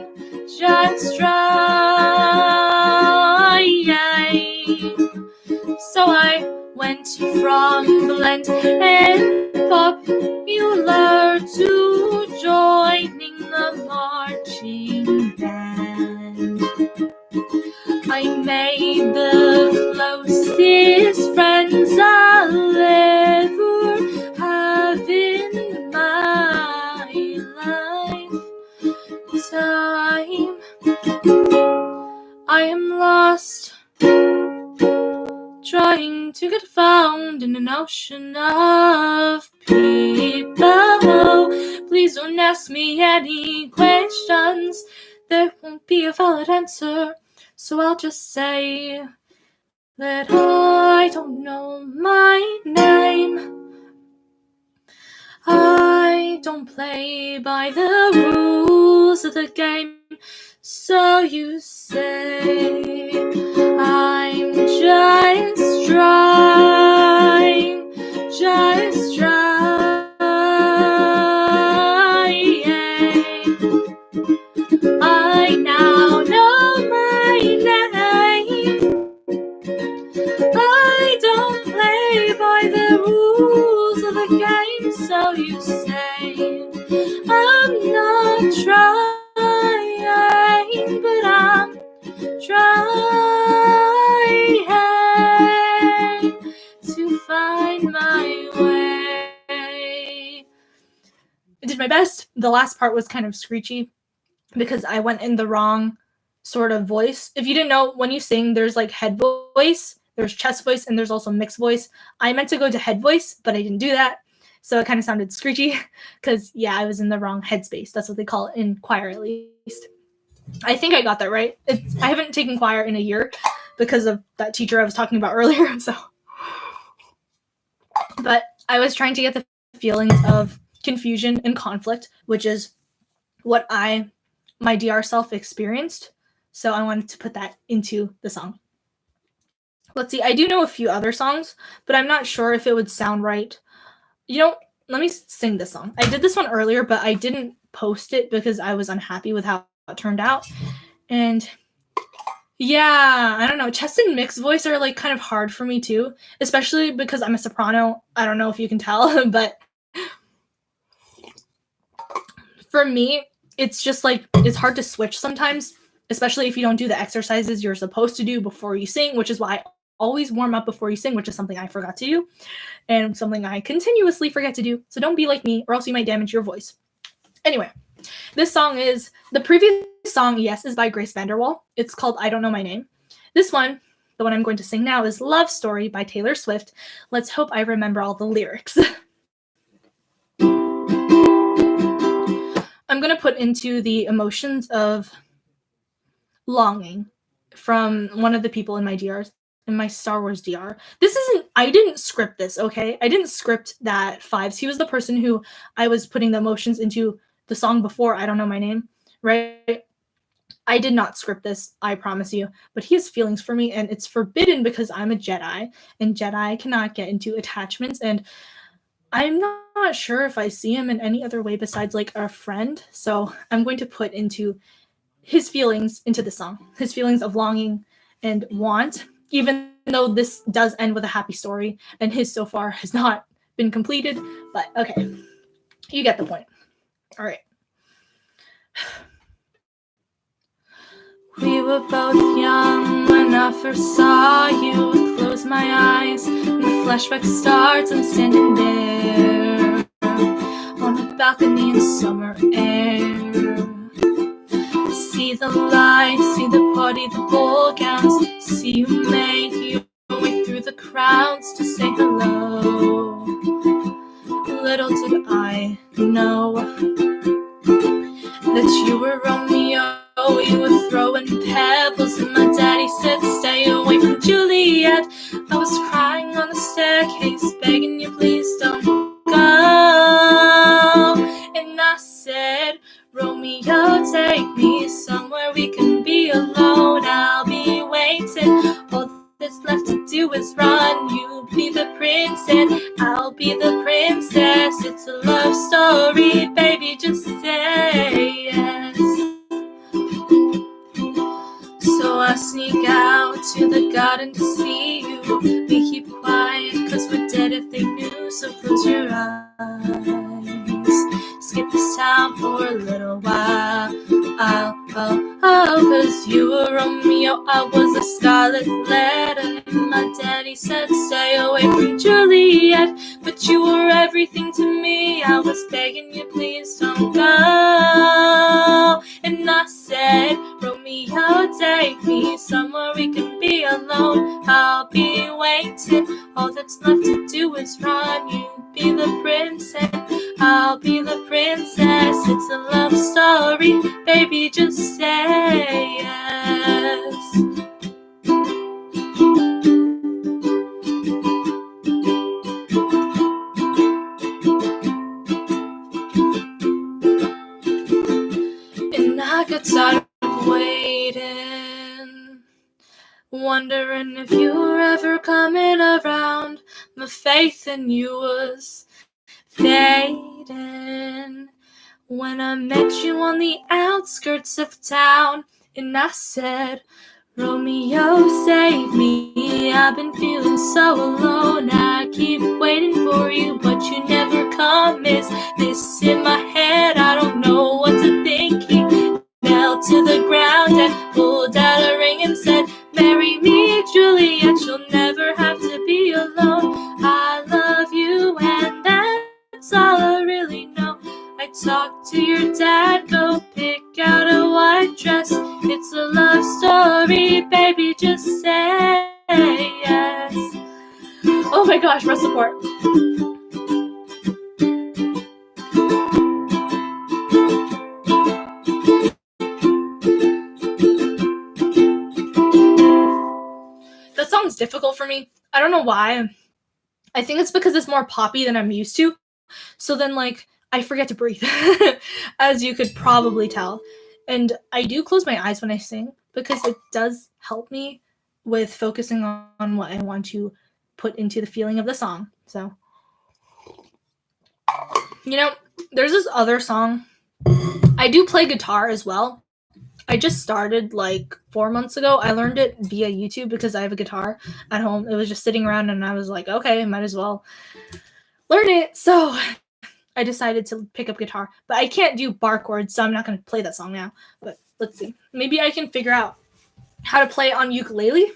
So I went from blend and popular to joining the marching band. I made the closest friends I'll ever have in my lifetime. I am lost, trying to get found in an ocean of people. Please don't ask me any questions. There won't be a valid answer. So I'll just say that I don't know my name. I don't play by the rules of the game. So you say, I'm just trying. I now know my name. I don't play by the rules of the game. So you say, I'm not trying, but I'm trying to find my way. I did my best. The last part was kind of screechy because I went in the wrong sort of voice. If you didn't know, when you sing, there's like head voice, there's chest voice, and there's also mixed voice. I meant to go to head voice, but I didn't do that. So it kind of sounded screechy because, yeah, I was in the wrong headspace. That's what they call it in choir, at least. I think I got that right. I haven't taken choir in a year because of that teacher I was talking about earlier. So But I was trying to get the feelings of confusion and conflict, which is what my DR self experienced. So I wanted to put that into the song. Let's see, I do know a few other songs, but I'm not sure if it would sound right. Let me sing this song. I did this one earlier, but I didn't post it because I was unhappy with how it turned out. And yeah, I don't know. Chest and mixed voice are like kind of hard for me too, especially because I'm a soprano. I don't know if you can tell, but for me, it's just like it's hard to switch sometimes, especially if you don't do the exercises you're supposed to do before you sing, which is why I always warm up before you sing, which is something I forgot to do and something I continuously forget to do. So don't be like me or else you might damage your voice. Anyway, this song is the previous song, yes, is by Grace VanderWaal. It's called I Don't Know My Name. This one, the one I'm going to sing now, is Love Story by Taylor Swift. Let's hope I remember all the lyrics. I'm going to put into the emotions of longing from one of the people in my DRs, in my Star Wars DR. I didn't script this, okay? I didn't script that Fives. He was the person who I was putting the emotions into the song before I Don't Know My Name, right? I did not script this, I promise you, but he has feelings for me, and it's forbidden because I'm a Jedi, and Jedi cannot get into attachments, and I'm not sure if I see him in any other way besides like a friend, so I'm going to put into his feelings into the song, his feelings of longing and want, even though this does end with a happy story, and his so far has not been completed, but okay, you get the point. All right. We were both young when I first saw you. Close my eyes and the flashback starts. I'm standing there on a balcony in summer air. See the lights, see the party, the ball gowns. See you make your way through the crowds to say hello. Little did I know that you were Romeo. You were throwing pebbles and my daddy said stay away from Juliet. I was crying on the staircase begging you please don't go. And I said, Romeo, take me somewhere we can be alone. I'll be waiting. All that's left to do is run. You be the prince and I'll be the princess. It's a love story, baby, just say yes. So I sneak out to the garden to see you. We keep quiet cause we're dead if they knew. So close your eyes, skip this town for a little while. Cause you were Romeo, I was a scarlet letter. My daddy said stay away from Juliet, but you were everything to me. I was begging you please don't go. And I said, Romeo, take me somewhere we can be alone. I'll be waiting. All that's left to do is run. You be the prince and I'll be the princess. It's a love story, baby, just say yes. And I got tired of waiting, wondering if you were ever coming around. My faith in you was fading when I met you on the outskirts of town. And I said, Romeo, save me. I've been feeling so alone. I keep waiting for you, but you never come. Is this in my head? I don't know what to think. He knelt to the ground and pulled out a ring and said, marry me, Juliet. You'll never have to be alone. I love you and that's all I really know. I talked to your dad, go pick out a white dress. It's a love story, baby, just say yes. Oh my gosh, rest support. That song's difficult for me. I don't know why. I think it's because it's more poppy than I'm used to. So then, like, I forget to breathe, as you could probably tell. And I do close my eyes when I sing because it does help me with focusing on what I want to put into the feeling of the song. So, you know, there's this other song. I do play guitar as well. I just started like 4 months ago. I learned it via YouTube because I have a guitar at home. It was just sitting around and I was like, okay, I might as well learn it. So I decided to pick up guitar, but I can't do bar chords, so I'm not going to play that song now. But let's see. Maybe I can figure out how to play on ukulele.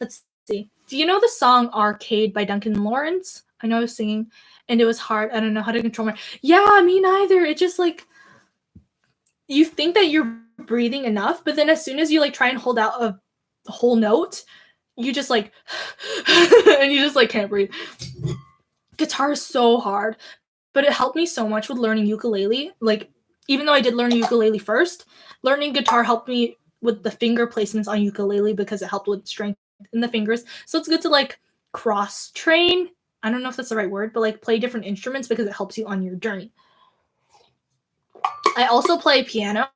Let's see. Do you know the song Arcade by 𝓽𝓾𝓸𝓽𝓪? I know I was singing, and it was hard. I don't know how to control my... Yeah, me neither. It just, like... You think that you're breathing enough, but then as soon as you, like, try and hold out a whole note, you just, like... and you just, like, can't breathe. Guitar is so hard. But it helped me so much with learning ukulele. Like, even though I did learn ukulele first, learning guitar helped me with the finger placements on ukulele because it helped with strength in the fingers. So it's good to, like, cross-train. I don't know if that's the right word, but, like, play different instruments because it helps you on your journey. I also play piano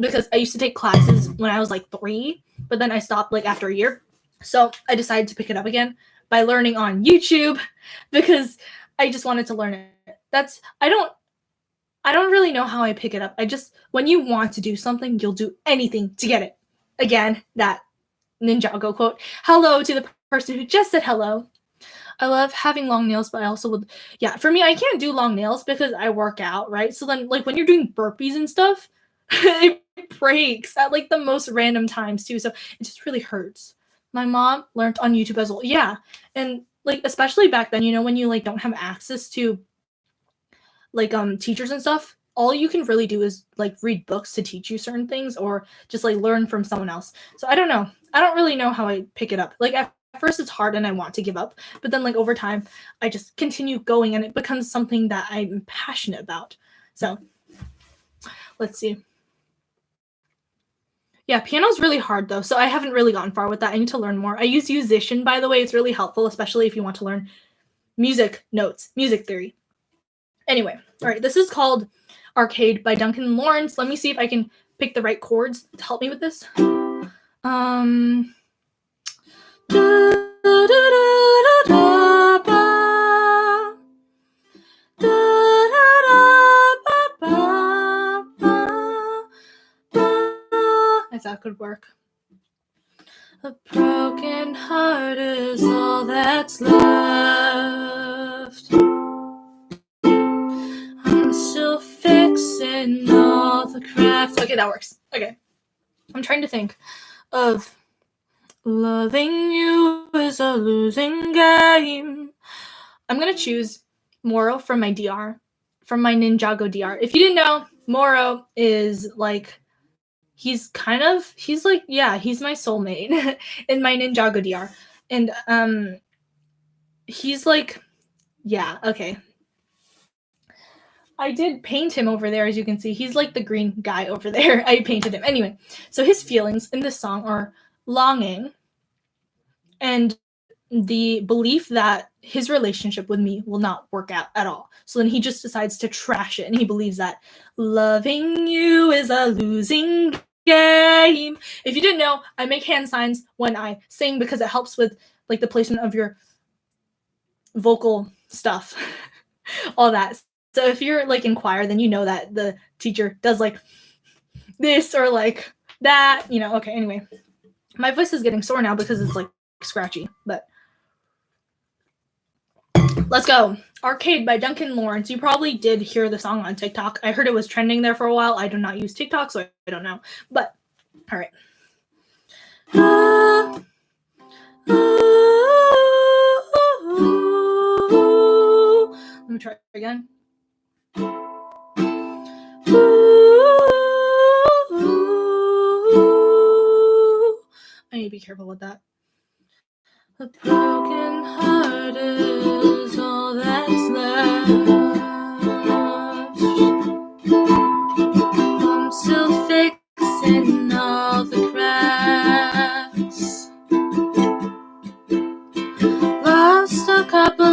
because I used to take classes when I was, like, 3, but then I stopped, like, after a year. So I decided to pick it up again by learning on YouTube because I just wanted to learn it. I don't really know how I pick it up. When you want to do something, you'll do anything to get it. Again, that Ninjago quote. Hello to the person who just said hello. I love having long nails, but I also would, for me, I can't do long nails because I work out, right? So then, like, when you're doing burpees and stuff, it breaks at, like, the most random times, too. So it just really hurts. My mom learned on YouTube as well. Yeah. And, like, especially back then, you know, when you, like, don't have access to, like, teachers and stuff, all you can really do is, like, read books to teach you certain things or just, like, learn from someone else. So I don't know. I don't really know how I pick it up. Like, at first it's hard and I want to give up, but then, like, over time I just continue going and it becomes something that I'm passionate about. So let's see. Yeah, piano's really hard though, so I haven't really gotten far with that. I need to learn more. I use Musician, by the way. It's really helpful, especially if you want to learn music notes, music theory. Anyway, all right, this is called Arcade by 𝓽𝓾𝓸𝓽𝓪. Let me see if I can pick the right chords to help me with this. If that could work. A broken heart is all that's left. I'm still fixing all the cracks. Okay, that works. Okay. I'm trying to think of loving you is a losing game. I'm going to choose Moro from my DR, from my Ninjago DR. If you didn't know, Moro is like, he's my soulmate in my Ninjago DR. And he's like, yeah, okay. I did paint him over there, as you can see. He's like the green guy over there. I painted him. Anyway, so his feelings in this song are longing and the belief that his relationship with me will not work out at all. So then he just decides to trash it, and he believes that loving you is a losing game. If you didn't know, I make hand signs when I sing because it helps with, like, the placement of your vocal stuff, all that. So if you're, like, in choir, then you know that the teacher does, like, this or, like, that, you know. Okay, anyway. My voice is getting sore now because it's, like, scratchy, but let's go. Arcade by 𝓽𝓾𝓸𝓽𝓪. You probably did hear the song on TikTok. I heard it was trending there for a while. I do not use TikTok, so I don't know. But, all right. Let me try it again. I need to be careful with that. A broken heart is all that's left. I'm still fixing all the cracks. Lost a couple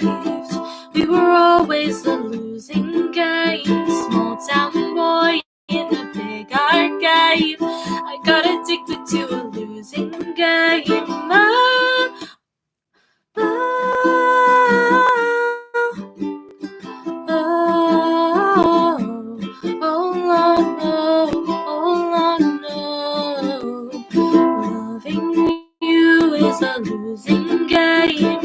lives. We were always a losing game. Small town boy in a big arcade. I got addicted to a losing game. Loving you is a losing game.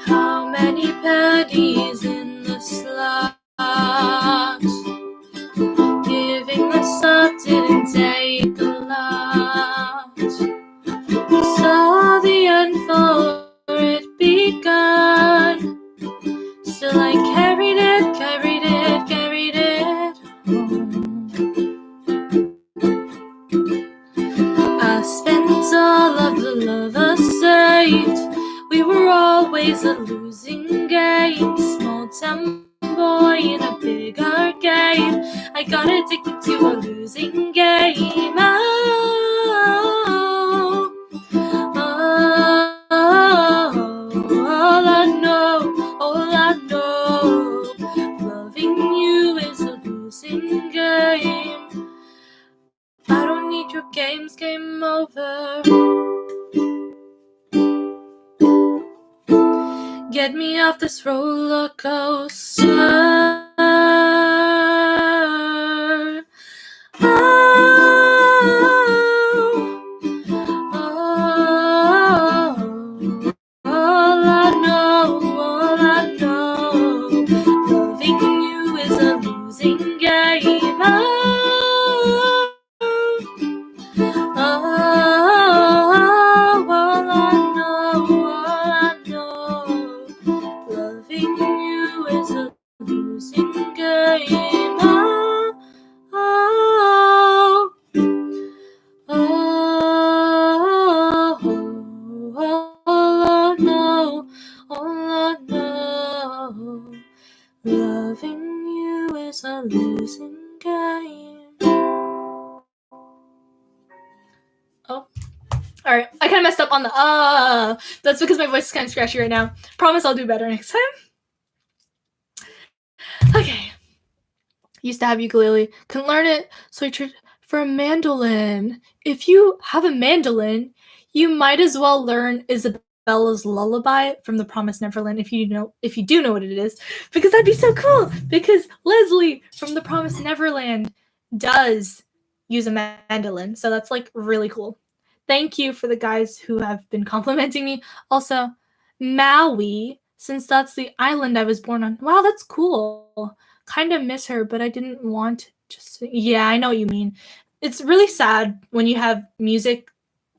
How many pennies in the slot? Giving us up didn't take a lot. Saw the end for it begun. Still I carried it home. I spent all of the love I saved. We were always a losing game. Small town boy in a big arcade. I got addicted to a losing game. All I know, loving you is a losing game. I don't need your games, game over. Get me off this roller coaster. All I know, loving you is a losing game. All I know, loving you is a losing game. All I know, loving you is a losing game. Oh, all right. I kind of messed up on the That's because my voice is kind of scratchy right now. Promise I'll do better next time. Okay. Used to have ukulele. Couldn't learn it, so I tried for a mandolin. If you have a mandolin, you might as well learn Isabella's Lullaby from The Promised Neverland if you do know what it is, because that'd be so cool. Because Leslie from The Promised Neverland does use a mandolin, so that's like really cool. Thank you for the guys who have been complimenting me. Also, Maui, since that's the island I was born on. Wow, that's cool. Kind of miss her, but I didn't want to sing. Yeah, I know what you mean. It's really sad when you have music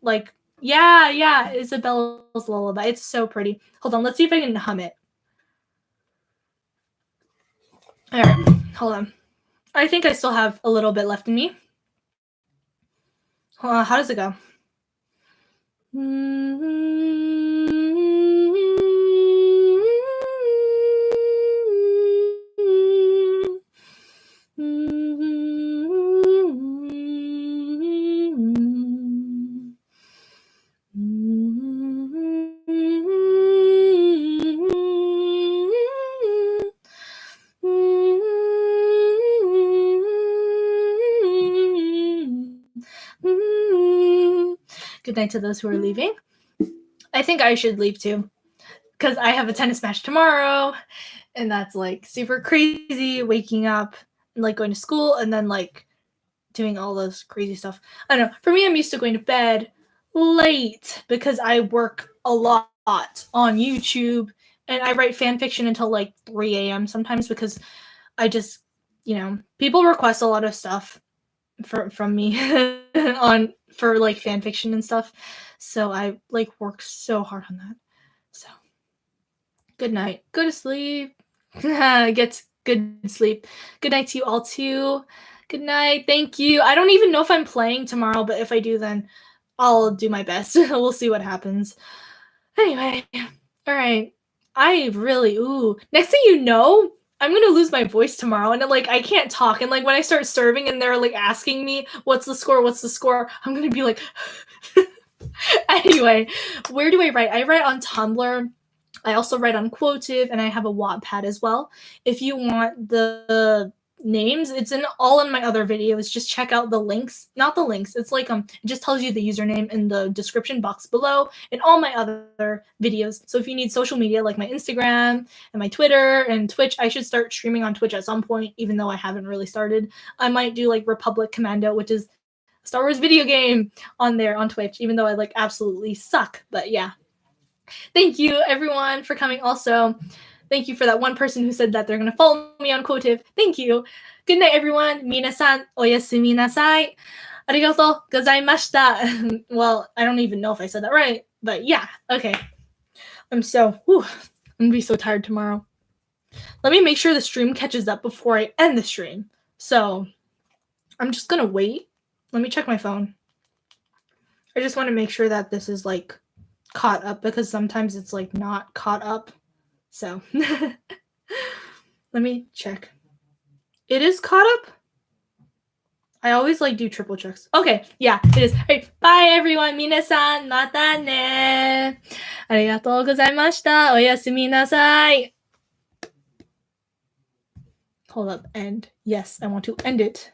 like, yeah, Isabella's Lullaby. It's so pretty. Hold on, let's see if I can hum it. All right, hold on. I think I still have a little bit left in me. How does it go? Good night to those who are leaving. I think I should leave too, because I have a tennis match tomorrow, and that's like super crazy, waking up and like going to school and then like doing all those crazy stuff. I don't know. For me, I'm used to going to bed late because I work a lot on YouTube, and I write fan fiction until like 3 a.m. sometimes because I just, people request a lot of stuff from me for like fan fiction and stuff. So I like work so hard on that. So good night. Go to sleep. Get good sleep. Good night to you all too. Good night. Thank you. I don't even know if I'm playing tomorrow, but if I do, then I'll do my best. We'll see what happens. Anyway, all right. Next thing you know, I'm gonna lose my voice tomorrow, and like I can't talk. And like when I start serving, and they're like asking me, "What's the score? What's the score?" I'm gonna be like, Anyway, where do I write? I write on Tumblr. I also write on Quotive, and I have a Wattpad as well. If you want the names, it's all in my other videos. Just check out the links. Not the links. It's like it just tells you the username in the description box below in all my other videos. So if you need social media like my Instagram and my Twitter and Twitch, I should start streaming on Twitch at some point, even though I haven't really started. I might do like Republic Commando, which is a Star Wars video game, on there on Twitch, even though I like absolutely suck. But yeah. Thank you, everyone, for coming. Also, thank you for that one person who said that they're going to follow me on Quotive. Thank you. Good night, everyone. Minasan, oyasumi nasai. Arigatou gozaimashita. Well, I don't even know if I said that right, but yeah. Okay. I'm going to be so tired tomorrow. Let me make sure the stream catches up before I end the stream. So I'm just going to wait. Let me check my phone. I just want to make sure that this is like caught up, because sometimes it's like not caught up. So let me check. It is caught up. I always like do triple checks. Okay, yeah, it is. Hey, bye everyone. Minasan, mata ne. Arigatou gozaimashita. Oyasumi nasai. Hold up, end. Yes, I want to end it.